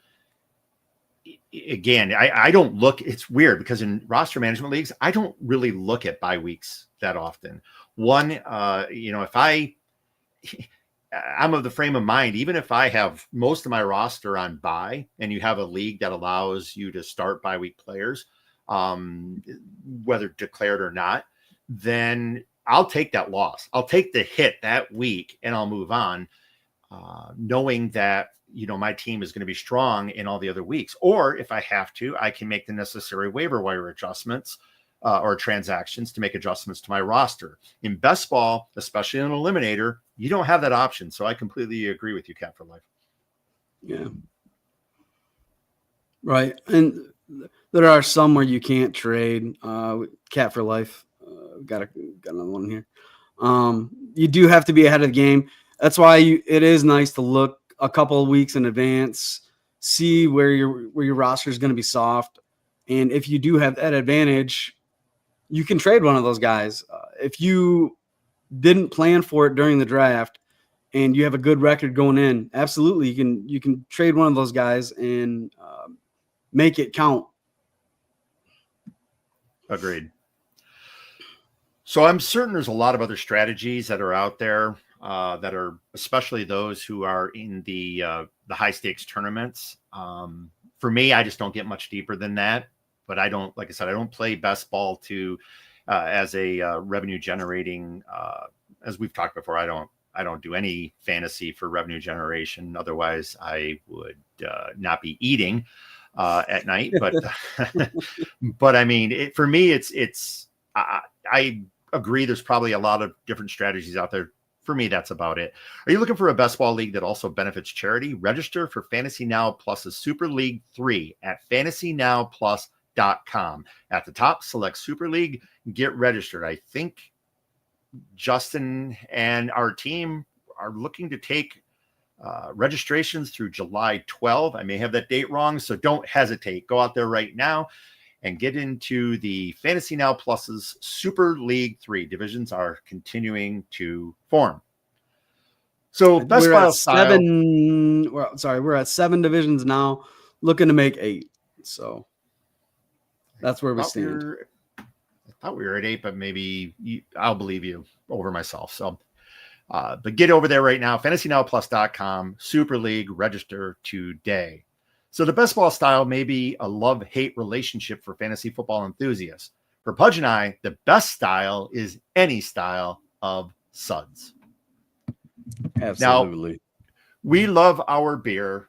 again, I don't look, it's weird because in roster management leagues, I don't really look at bye weeks that often. One, if I'm of the frame of mind, even if I have most of my roster on bye and you have a league that allows you to start bye week players, whether declared or not, then I'll take that loss. I'll take the hit that week and I'll move on, knowing that, my team is going to be strong in all the other weeks. Or if I have to, I can make the necessary waiver wire adjustments or transactions to make adjustments to my roster. In best ball, especially in an eliminator, you don't have that option. So I completely agree with you, Cat for Life. Yeah. Right. And there are some where you can't trade. Cat for Life. Got another one here. You do have to be ahead of the game. That's why it is nice to look a couple of weeks in advance, see where your roster is going to be soft, and if you do have that advantage, you can trade one of those guys. If you didn't plan for it during the draft and you have a good record going in, absolutely you can trade one of those guys and make it count. Agreed. So I'm certain there's a lot of other strategies that are out there that are, especially those who are in the high stakes tournaments. For me, I just don't get much deeper than that. But I don't, like I said, I don't play best ball as a revenue generating. As we've talked before, I don't do any fantasy for revenue generation. Otherwise, I would not be eating at night. But but I mean, for me, it's I agree. There's probably a lot of different strategies out there. For me, that's about it. Are you looking for a best ball league that also benefits charity? Register for Fantasy Now Plus's Super League 3 at fantasynowplus.com. At the top, select Super League, get registered. I think Justin and our team are looking to take registrations through July 12. I may have that date wrong, so don't hesitate. Go out there right now and get into the Fantasy Now Plus's Super League 3. Divisions are continuing to form. So best ball style. We're at 7 divisions now, looking to make 8. So that's where we stand. I thought we were at 8, but maybe I'll believe you over myself. So, but get over there right now, fantasynowplus.com, Super League, register today. So the best ball style may be a love-hate relationship for fantasy football enthusiasts. For Pudge and I, the best style is any style of suds. Absolutely. Now, we love our beer,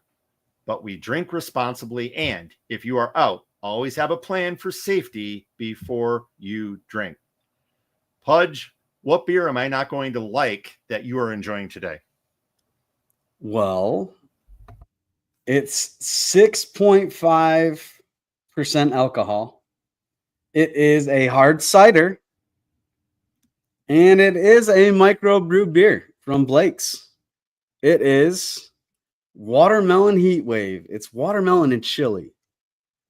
but we drink responsibly. And if you are out Always have a plan for safety before you drink. Pudge, what beer am I not going to like that you are enjoying today? Well, it's 6.5% alcohol. It is a hard cider. And it is a microbrew beer from Blake's. It is Watermelon Heat Wave. It's watermelon and chili.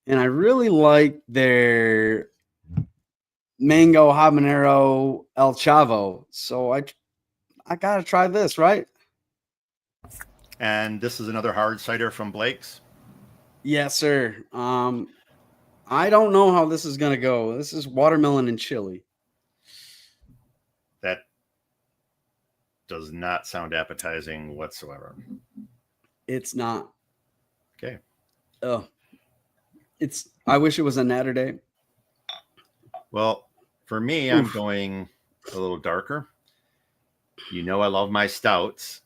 And I really like their mango habanero El Chavo. So I got to try this, right? And this is another hard cider from Blake's. Yes, sir. I don't know how this is going to go. This is watermelon and chili. That does not sound appetizing whatsoever. It's not. Okay. Oh, I wish it was a natter day. Well, for me, I'm going a little darker. You know, I love my stouts.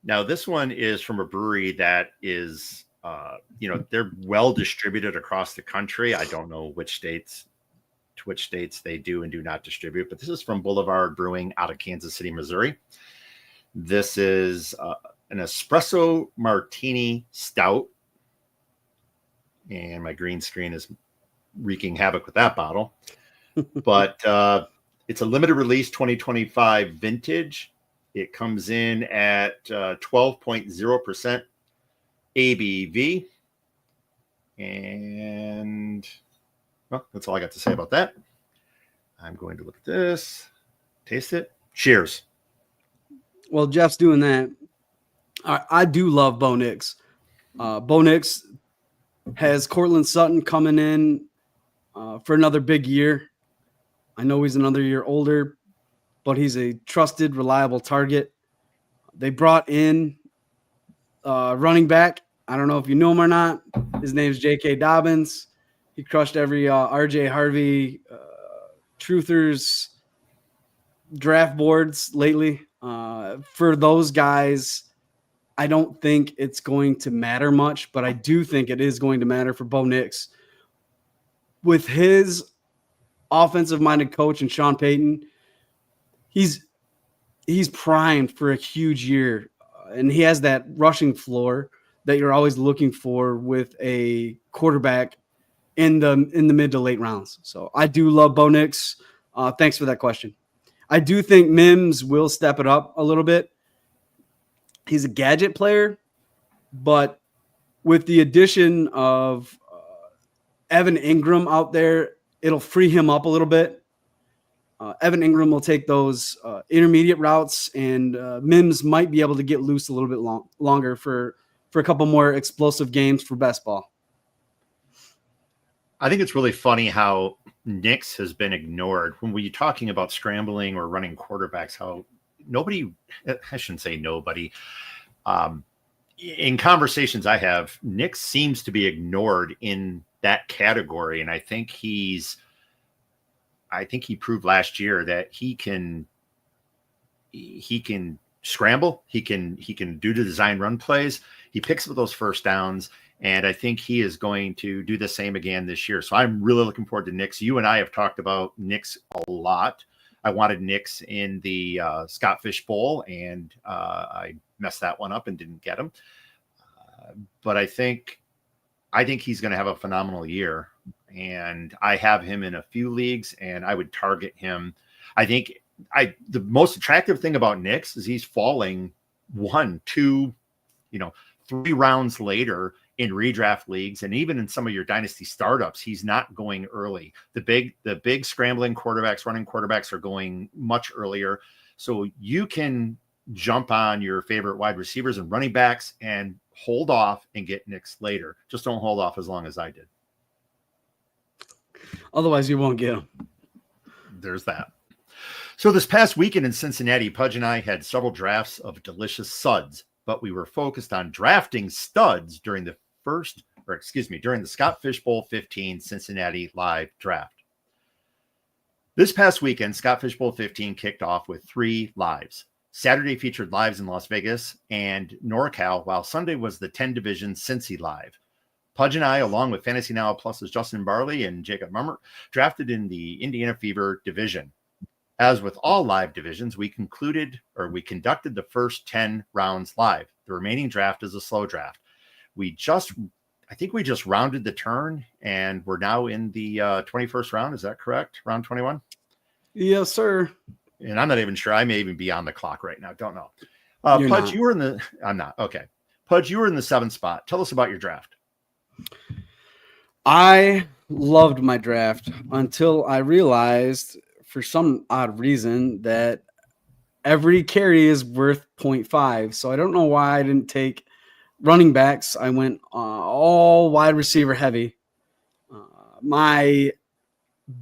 Now, this one is from a brewery that is, they're well distributed across the country. I don't know which states they do and do not distribute, but this is from Boulevard Brewing out of Kansas City, Missouri. This is an espresso martini stout. And my green screen is wreaking havoc with that bottle. But it's a limited release 2025 vintage. It comes in at 12.0% ABV. And well, that's all I got to say about that. I'm going to look at this, taste it. Cheers. Well, Jeff's doing that. I do love Bo Nix. Bo Nix has Cortland Sutton coming in for another big year. I know he's another year older, but he's a trusted, reliable target. They brought in running back. I don't know if you know him or not. His name's J.K. Dobbins. He crushed every R.J. Harvey Truthers draft boards lately. For those guys, I don't think it's going to matter much, but I do think it is going to matter for Bo Nix. With his offensive-minded coach and Sean Payton, he's primed for a huge year, and he has that rushing floor that you're always looking for with a quarterback in the mid to late rounds. So I do love Bo Nix. Thanks for that question. I do think Mims will step it up a little bit. He's a gadget player, but with the addition of Evan Ingram out there, it'll free him up a little bit. Evan Ingram will take those intermediate routes, and Mims might be able to get loose a little bit longer for a couple more explosive games for best ball. I think it's really funny how Nix has been ignored when we're talking about scrambling or running quarterbacks, how nobody, I shouldn't say nobody, in conversations I have, Nix seems to be ignored in that category. And I think he proved last year that he can scramble. He can do the design run plays. He picks up those first downs. And I think he is going to do the same again this year. So I'm really looking forward to Nix. You and I have talked about Nix a lot. I wanted Nix in the Scott Fish Bowl, and I messed that one up and didn't get him. But I think he's going to have a phenomenal year. And I have him in a few leagues, and I would target him. I think the most attractive thing about Nix is he's falling 1, 2, 3 rounds later in redraft leagues, and even in some of your dynasty startups, he's not going early. The big scrambling quarterbacks, running quarterbacks are going much earlier. So you can jump on your favorite wide receivers and running backs and hold off and get Nix later. Just don't hold off as long as I did. Otherwise, you won't get him. There's that. So this past weekend in Cincinnati, Pudge and I had several drafts of delicious suds, but we were focused on drafting studs during the Scott Fish Bowl 15 Cincinnati live draft. This past weekend, Scott Fish Bowl 15 kicked off with 3 lives. Saturday featured lives in Las Vegas and NorCal, while Sunday was the 10 division Cincy live. Pudge and I, along with Fantasy Now Plus's Justin Barley and Jacob Mummer, drafted in the Indiana Fever division. As with all live divisions, we conducted the first 10 rounds live. The remaining draft is a slow draft. I think we just rounded the turn, and we're now in the 21st round. Is that correct? Round 21? Yes, sir. And I'm not even sure. I may even be on the clock right now. Don't know. You're Pudge, not. you were in the... I'm not. Okay. Pudge, you were in the 7th spot. Tell us about your draft. I loved my draft until I realized, for some odd reason, that every carry is worth 0.5. So I don't know why I didn't take running backs. I went all wide receiver heavy. My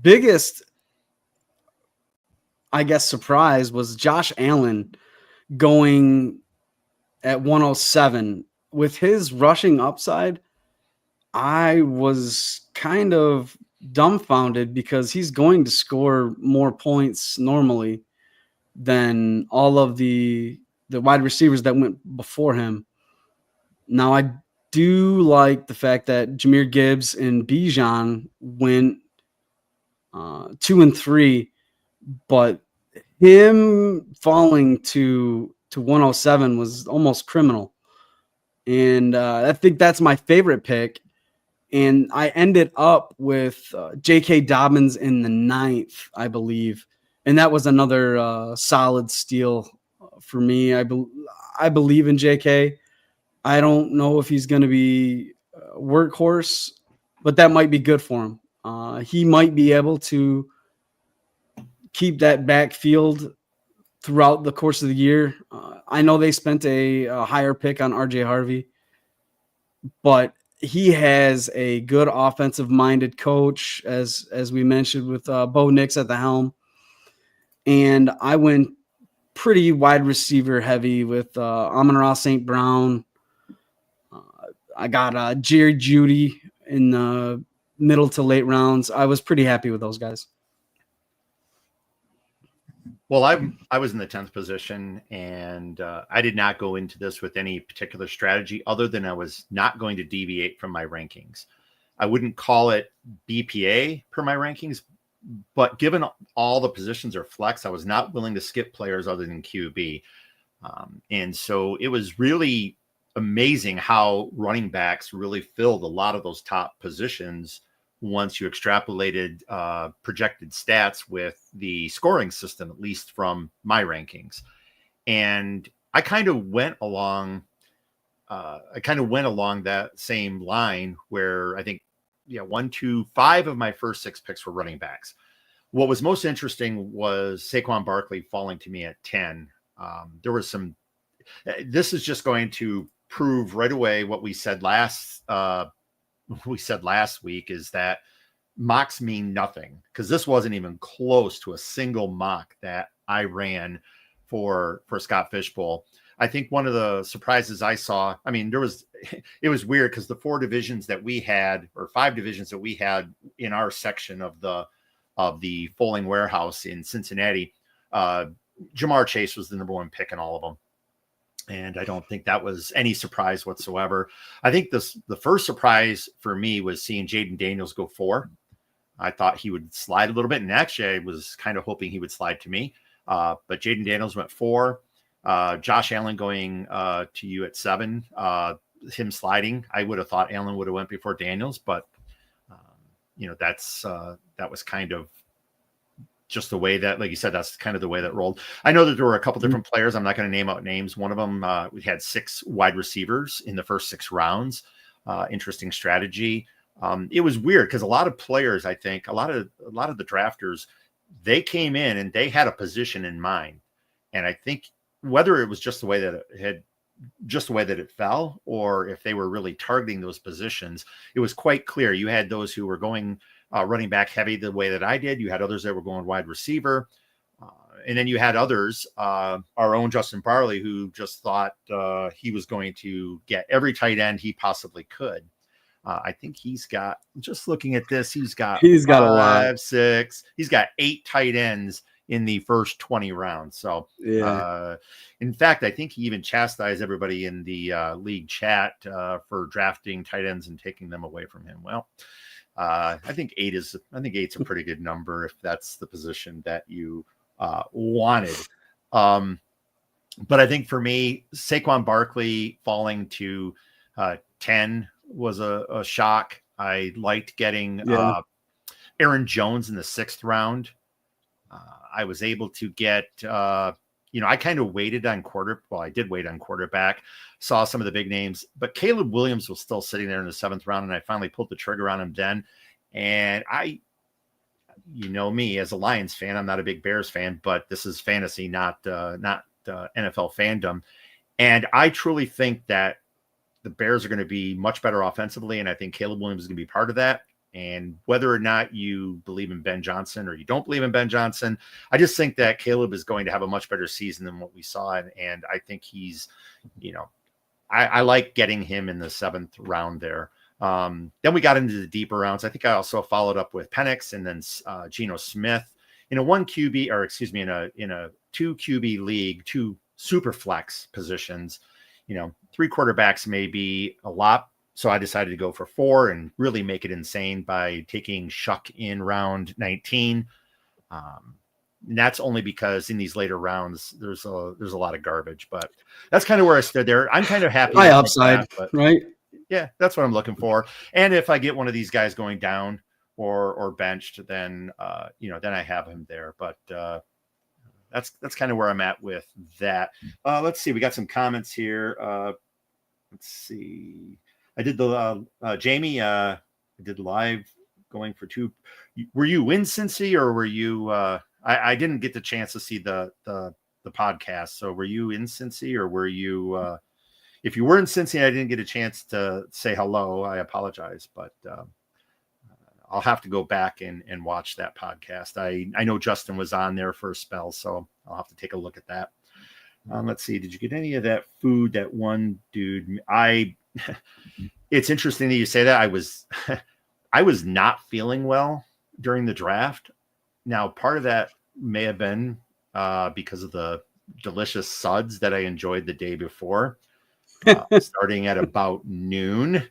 biggest, I guess, surprise was Josh Allen going at 107. With his rushing upside, I was kind of dumbfounded because he's going to score more points normally than all of the wide receivers that went before him. Now, I do like the fact that Jahmyr Gibbs and Bijan went 2 and 3, but him falling to 107 was almost criminal. And I think that's my favorite pick. And I ended up with J.K. Dobbins in the 9th, I believe. And that was another solid steal for me. I believe in J.K. I don't know if he's going to be a workhorse, but that might be good for him. He might be able to keep that backfield throughout the course of the year. I know they spent a higher pick on RJ Harvey, but he has a good offensive-minded coach, as we mentioned, with Bo Nix at the helm. And I went pretty wide receiver heavy with Amon-Ra St. Brown. I got Jerry Jeudy in the middle to late rounds. I was pretty happy with those guys. Well, I was in the 10th position, and I did not go into this with any particular strategy other than I was not going to deviate from my rankings. I wouldn't call it BPA per my rankings, but given all the positions are flex, I was not willing to skip players other than QB. And so it was really amazing how running backs really filled a lot of those top positions once you extrapolated projected stats with the scoring system, at least from my rankings. And I kind of went along that same line where I think, 1, 2, 5 of my first 6 picks were running backs. What was most interesting was Saquon Barkley falling to me at 10. This is just going to prove right away what we said last week, is that mocks mean nothing, because this wasn't even close to a single mock that I ran for Scott Fishbowl. I think one of the surprises I saw, it was weird because the 4 divisions that we had, or 5 divisions that we had in our section of the Foaling Warehouse in Cincinnati, Jamar Chase was the number 1 pick in all of them. And I don't think that was any surprise whatsoever. I think the first surprise for me was seeing Jaden Daniels go 4. I thought he would slide a little bit. And actually, I was kind of hoping he would slide to me. But Jaden Daniels went 4. Josh Allen going to you at 7. Him sliding, I would have thought Allen would have went before Daniels. But, that was kind of just the way that, like you said, that's kind of the way that rolled. I know that there were a couple different players. I'm not going to name out names. One of them, we had 6 wide receivers in the first 6 rounds. Interesting strategy. It was weird because a lot of players, I think, a lot of the drafters, they came in and they had a position in mind. And I think whether it was just the way that it fell, or if they were really targeting those positions, it was quite clear. You had those who were going running back heavy the way that I did. You had others that were going wide receiver. And then you had others, our own Justin Barley, who just thought he was going to get every tight end he possibly could. I think he's got, just looking at this, he's got a lot. 6. He's got 8 tight ends in the first 20 rounds. So, Yeah. in fact, I think he even chastised everybody in the league chat for drafting tight ends and taking them away from him. Well, I think eight's a pretty good number if that's the position that you wanted. But I think for me, Saquon Barkley falling to 10 was a shock. I liked getting Aaron Jones in the 6th round. I was able to get, I kind of waited on I did wait on quarterback, saw some of the big names, but Caleb Williams was still sitting there in the 7th round, and I finally pulled the trigger on him then. And me as a Lions fan, I'm not a big Bears fan, but this is fantasy, not NFL fandom. And I truly think that the Bears are going to be much better offensively, and I think Caleb Williams is going to be part of that. And whether or not you believe in Ben Johnson or you don't believe in Ben Johnson, I just think that Caleb is going to have a much better season than what we saw. And I think he's, I like getting him in the 7th round there. Then we got into the deeper rounds. I think I also followed up with Penix and then Geno Smith in a 1 QB, or excuse me, in a 2 QB league, 2 super flex positions. 3 quarterbacks may be a lot. So I decided to go for 4 and really make it insane by taking Shuck in round 19. And that's only because in these later rounds, there's a lot of garbage, but that's kind of where I stood there. I'm kind of happy. High upside, right? Yeah, that's what I'm looking for. And if I get one of these guys going down or benched, then, then I have him there. But that's kind of where I'm at with that. Let's see. We got some comments here. Let's see. I did the Jamie. I did live going for 2. Were you in Cincy or were you? I didn't get the chance to see the podcast. So were you in Cincy or were you? If you were in Cincy, I didn't get a chance to say hello. I apologize, but I'll have to go back and watch that podcast. I know Justin was on there for a spell, so I'll have to take a look at that. Let's see. Did you get any of that food? That one dude. It's interesting that you say that. I was not feeling well during the draft. Now, part of that may have been because of the delicious suds that I enjoyed the day before, starting at about noon.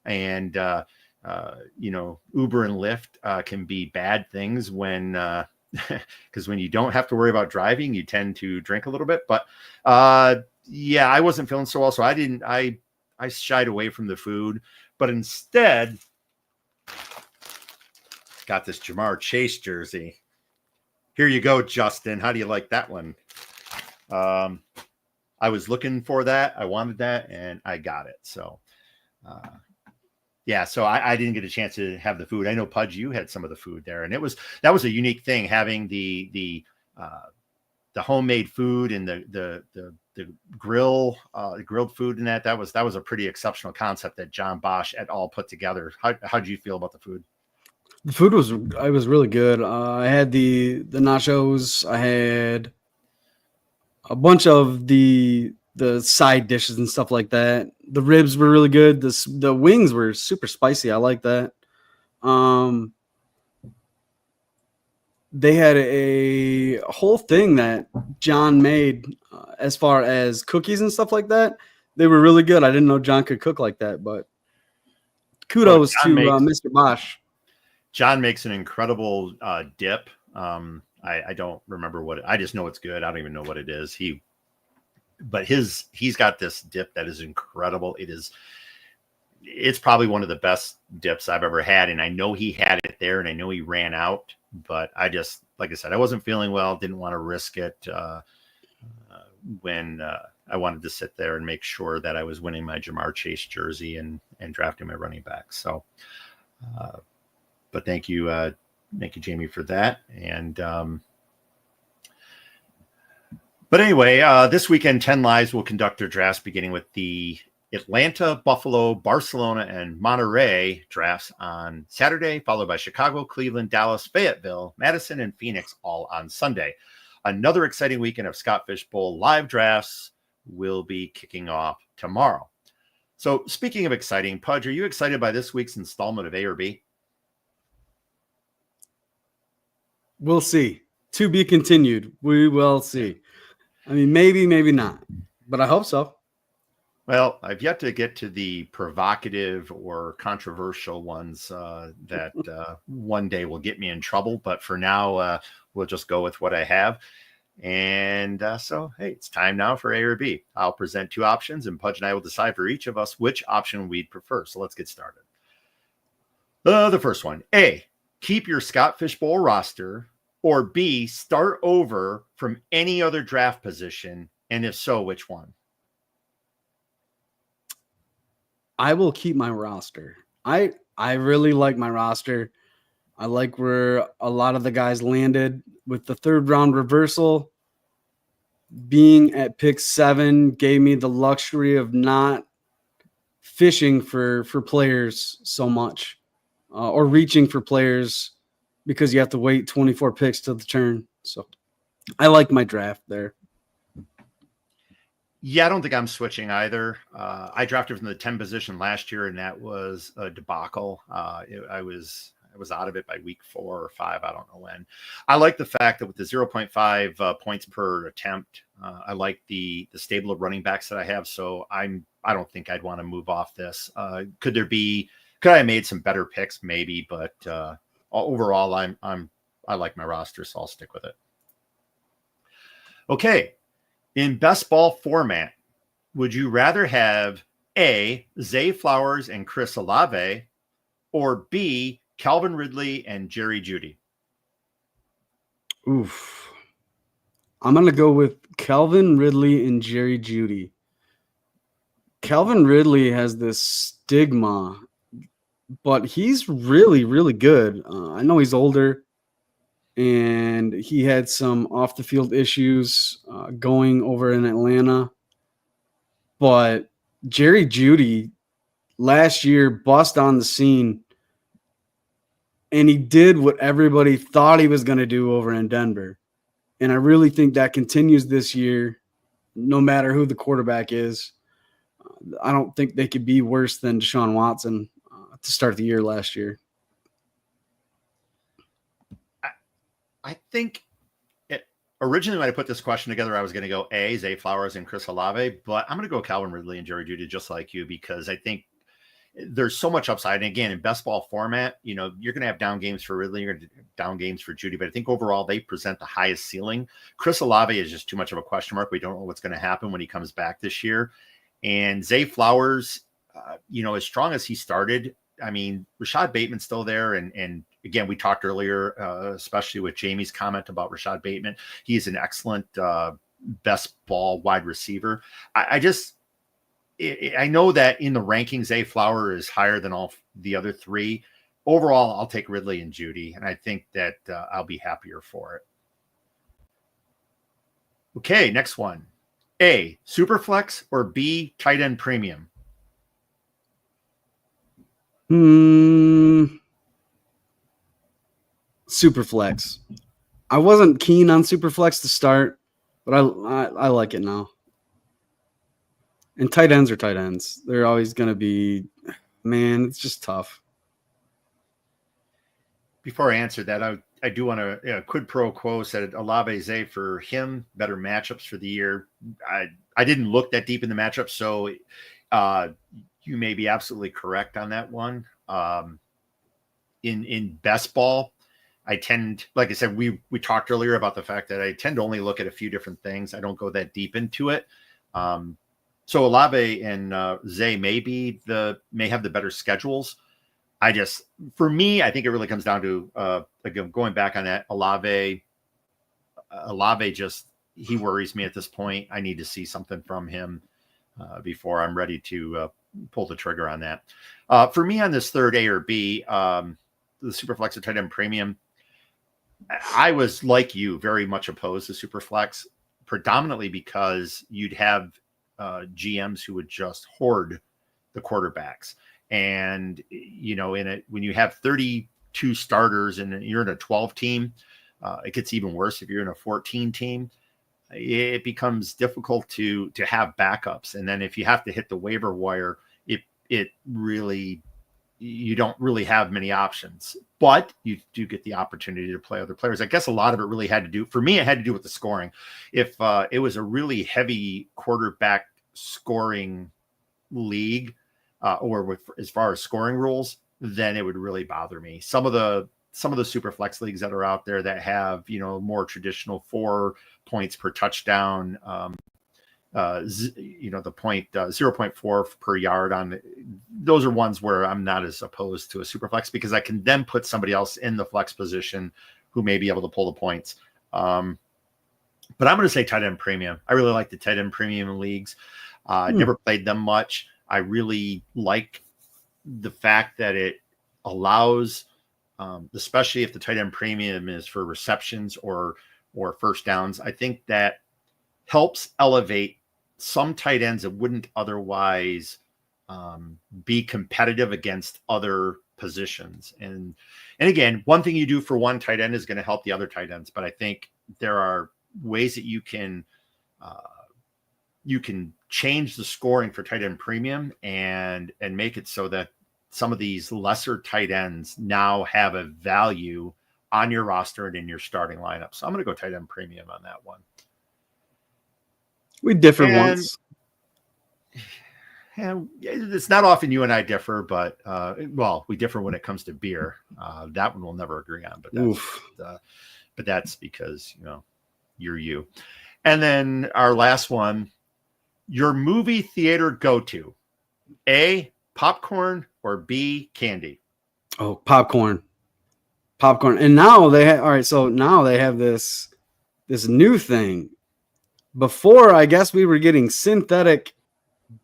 And, Uber and Lyft can be bad things when, because when you don't have to worry about driving, you tend to drink a little bit. But I wasn't feeling so well. So I shied away from the food, but instead got this Jamar Chase jersey. Here you go, Justin. How do you like that one? I was looking for that. I wanted that, and I got it. So, so I didn't get a chance to have the food. I know, Pudge, you had some of the food there, and that was a unique thing, having the homemade food and the grilled food, and that was a pretty exceptional concept that John Bosch et al. Put together. How did you feel about the food? The food was really good. I had the nachos. I had a bunch of the side dishes and stuff like that. The ribs were really good. The wings were super spicy. I like that. They had a whole thing that John made as far as cookies and stuff like that. They were really good. I didn't know John could cook like that, but kudos to Mr. Bosch. John makes an incredible dip. I don't remember I just know it's good. I don't even know what it is. He's got this dip that is incredible. It's probably one of the best dips I've ever had. And I know he had it there and I know he ran out, but like I said, I wasn't feeling well. Didn't want to risk it when I wanted to sit there and make sure that I was winning my Jamar Chase jersey and drafting my running back. So, but thank you, Jamie, for that. And, but anyway, this weekend, 10 Lives will conduct their drafts, beginning with the Atlanta, Buffalo, Barcelona, and Monterey drafts on Saturday, followed by Chicago, Cleveland, Dallas, Fayetteville, Madison, and Phoenix, all on Sunday. Another exciting weekend of Scott Fish Bowl live drafts will be kicking off tomorrow. So speaking of exciting, Pudge, are you excited by this week's installment of A or B? We'll see. To be continued. We will see. I mean, maybe not, but I hope so. Well, I've yet to get to the provocative or controversial ones that one day will get me in trouble. But for now, we'll just go with what I have. And so, hey, it's time now for A or B. I'll present two options, and Pudge and I will decide for each of us which option we'd prefer. So let's get started. The first one, A, keep your Scott Fishbowl roster, or B, start over from any other draft position. And if so, which one? I will keep my roster. I really like my roster. I like where a lot of the guys landed with the third round reversal. Being at pick 7 gave me the luxury of not fishing for players so much or reaching for players because you have to wait 24 picks to the turn. So I like my draft there. Yeah, I don't think I'm switching either. I drafted from the 10 position last year, and that was a debacle. I was out of it by week 4 or 5. I don't know when. I like the fact that with the 0.5 points per attempt, I like the stable of running backs that I have. So I don't think I'd want to move off this. Could I have made some better picks? Maybe, but overall, I like my roster, so I'll stick with it. Okay. In best ball format, would you rather have A, Zay Flowers and Chris Olave, or B, Calvin Ridley and Jerry Jeudy? Oof. I'm going to go with Calvin Ridley and Jerry Jeudy. Calvin Ridley has this stigma, but he's really, really good. I know he's older, and he had some off the field issues going over in Atlanta. But Jerry Jeudy last year bust on the scene, and he did what everybody thought he was going to do over in Denver. And I really think that continues this year, no matter who the quarterback is. I don't think they could be worse than Deshaun Watson to start the year last year. I think originally when I put this question together, I was going to go A, Zay Flowers and Chris Olave, but I'm going to go Calvin Ridley and Jerry Jeudy just like you, because I think there's so much upside. And again, in best ball format, you're going to have down games for Ridley, you're going to have down games for Jeudy, but I think overall they present the highest ceiling. Chris Olave is just too much of a question mark. We don't know what's going to happen when he comes back this year. And Zay Flowers, as strong as he started, I mean, Rashad Bateman's still there. And again, we talked earlier, especially with Jamie's comment about Rashad Bateman. He's an excellent best ball wide receiver. I know that in the rankings, Zay Flower is higher than all the other three. Overall, I'll take Ridley and Jeudy, and I think that I'll be happier for it. Okay, next one. A, Superflex, or B, tight end premium? Superflex. I wasn't keen on Superflex to start, but I like it now. And tight ends are tight ends. They're always going to be, man, it's just tough. Before I answer that, I do want to quid pro quo said Olave Zay for him, better matchups for the year. I didn't look that deep in the matchup, so you may be absolutely correct on that one. In best ball, I tend, like I said, we talked earlier about the fact that I tend to only look at a few different things. I don't go that deep into it. So Olave and Zay may have the better schedules. For me, I think it really comes down to again, going back on that, Olave just, he worries me at this point. I need to see something from him before I'm ready to pull the trigger on that. For me on this third, A or B, the Superflex or tight end premium, I was like you, very much opposed to Superflex, predominantly because you'd have GMs who would just hoard the quarterbacks. And, when you have 32 starters and you're in a 12 team, it gets even worse if you're in a 14 team. It becomes difficult to have backups. And then if you have to hit the waiver wire, it really you don't really have many options, but you do get the opportunity to play other players. I guess a lot of it really had to do, for me, it had to do with the scoring. If it was a really heavy quarterback scoring league, or with, as far as scoring rules, then it would really bother me. Some of the super flex leagues that are out there that have, more traditional 4 points per touchdown, the point 0.4 per yard on those are ones where I'm not as opposed to a super flex, because I can then put somebody else in the flex position who may be able to pull the points. But I'm going to say tight end premium. I really like the tight end premium leagues. Never played them much. I really like the fact that it allows, especially if the tight end premium is for receptions or first downs, I think that helps elevate some tight ends that wouldn't otherwise be competitive against other positions. And again, one thing you do for one tight end is going to help the other tight ends. But I think there are ways that you can change the scoring for tight end premium and make it so that some of these lesser tight ends now have a value on your roster and in your starting lineup. So I'm going to go tight end premium on that one. We differ once. And it's not often you and I differ, but we differ when it comes to beer. That one we'll never agree on, but that's because you're you. And then our last one, your movie theater go-to: A, popcorn, or B, candy. Oh, popcorn. And now they have, so now they have this new thing. Before, I guess we were getting synthetic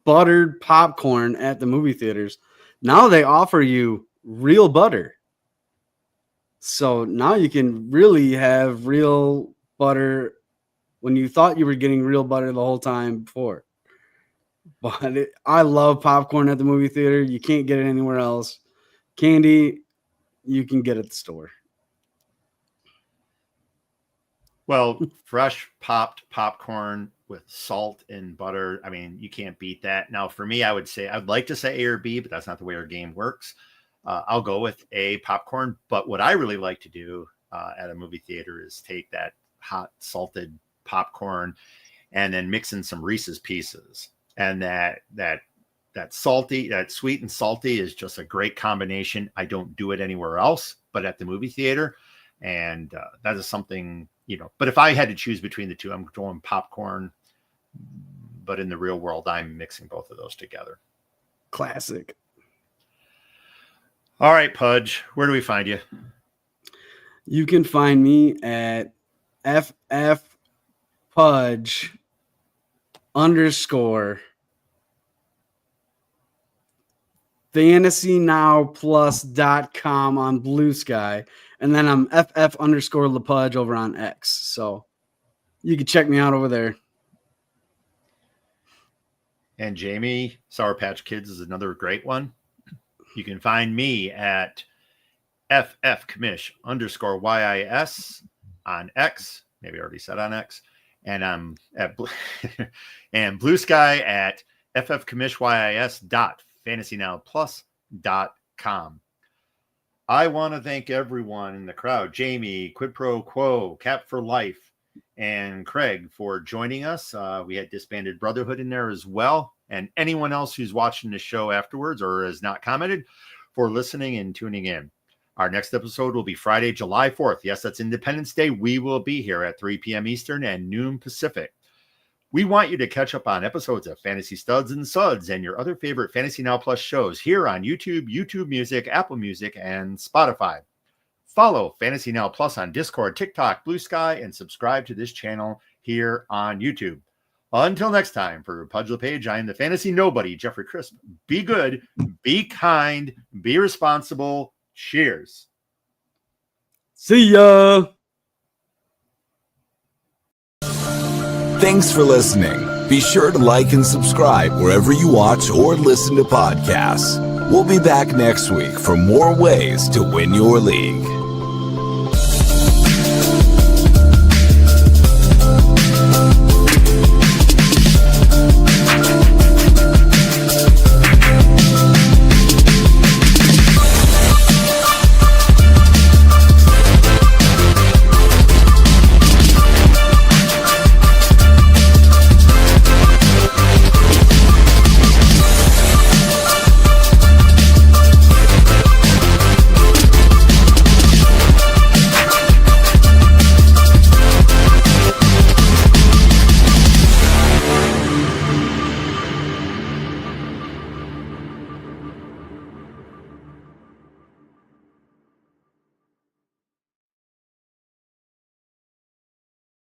buttered popcorn at the movie theaters. Now they offer you real butter. So now you can really have real butter when you thought you were getting real butter the whole time before. But I love popcorn at the movie theater. You can't get it anywhere else. Candy, you can get at the store. Well, fresh popped popcorn with salt and butter. I mean, you can't beat that. Now, for me, I'd like to say A or B, but that's not the way our game works. I'll go with A, popcorn. But what I really like to do at a movie theater is take that hot salted popcorn and then mix in some Reese's Pieces. And that salty, that sweet and salty is just a great combination. I don't do it anywhere else, but at the movie theater. And that is something, but if I had to choose between the two, I'm going popcorn. But in the real world, I'm mixing both of those together. Classic. All right, Pudge, where do we find you? You can find me at FFPudge _ fantasynowplus.com on Blue Sky. And then I'm FF _ LePudge over on X. So you can check me out over there. And Jamie, Sour Patch Kids is another great one. You can find me at FFCommish _ YIS on X. Maybe I already said on X. And I'm at and Blue Sky at ffcommishYIS.fantasynowplus.com. I want to thank everyone in the crowd, Jamie, Quid Pro Quo, Cap for Life, and Craig for joining us. We had Disbanded Brotherhood in there as well. And anyone else who's watching the show afterwards or has not commented, for listening and tuning in. Our next episode will be Friday, July 4th. Yes, that's Independence Day. We will be here at 3 p.m. Eastern and noon Pacific. We want you to catch up on episodes of Fantasy Studs and Suds and your other favorite Fantasy Now Plus shows here on YouTube, YouTube Music, Apple Music, and Spotify. Follow Fantasy Now Plus on Discord, TikTok, Blue Sky, and subscribe to this channel here on YouTube. Until next time, for Pudge LePage, I am the Fantasy Nobody, Jeffrey Crisp. Be good, be kind, be responsible. Cheers. See ya. Thanks for listening. Be sure to like and subscribe wherever you watch or listen to podcasts. We'll be back next week for more ways to win your league.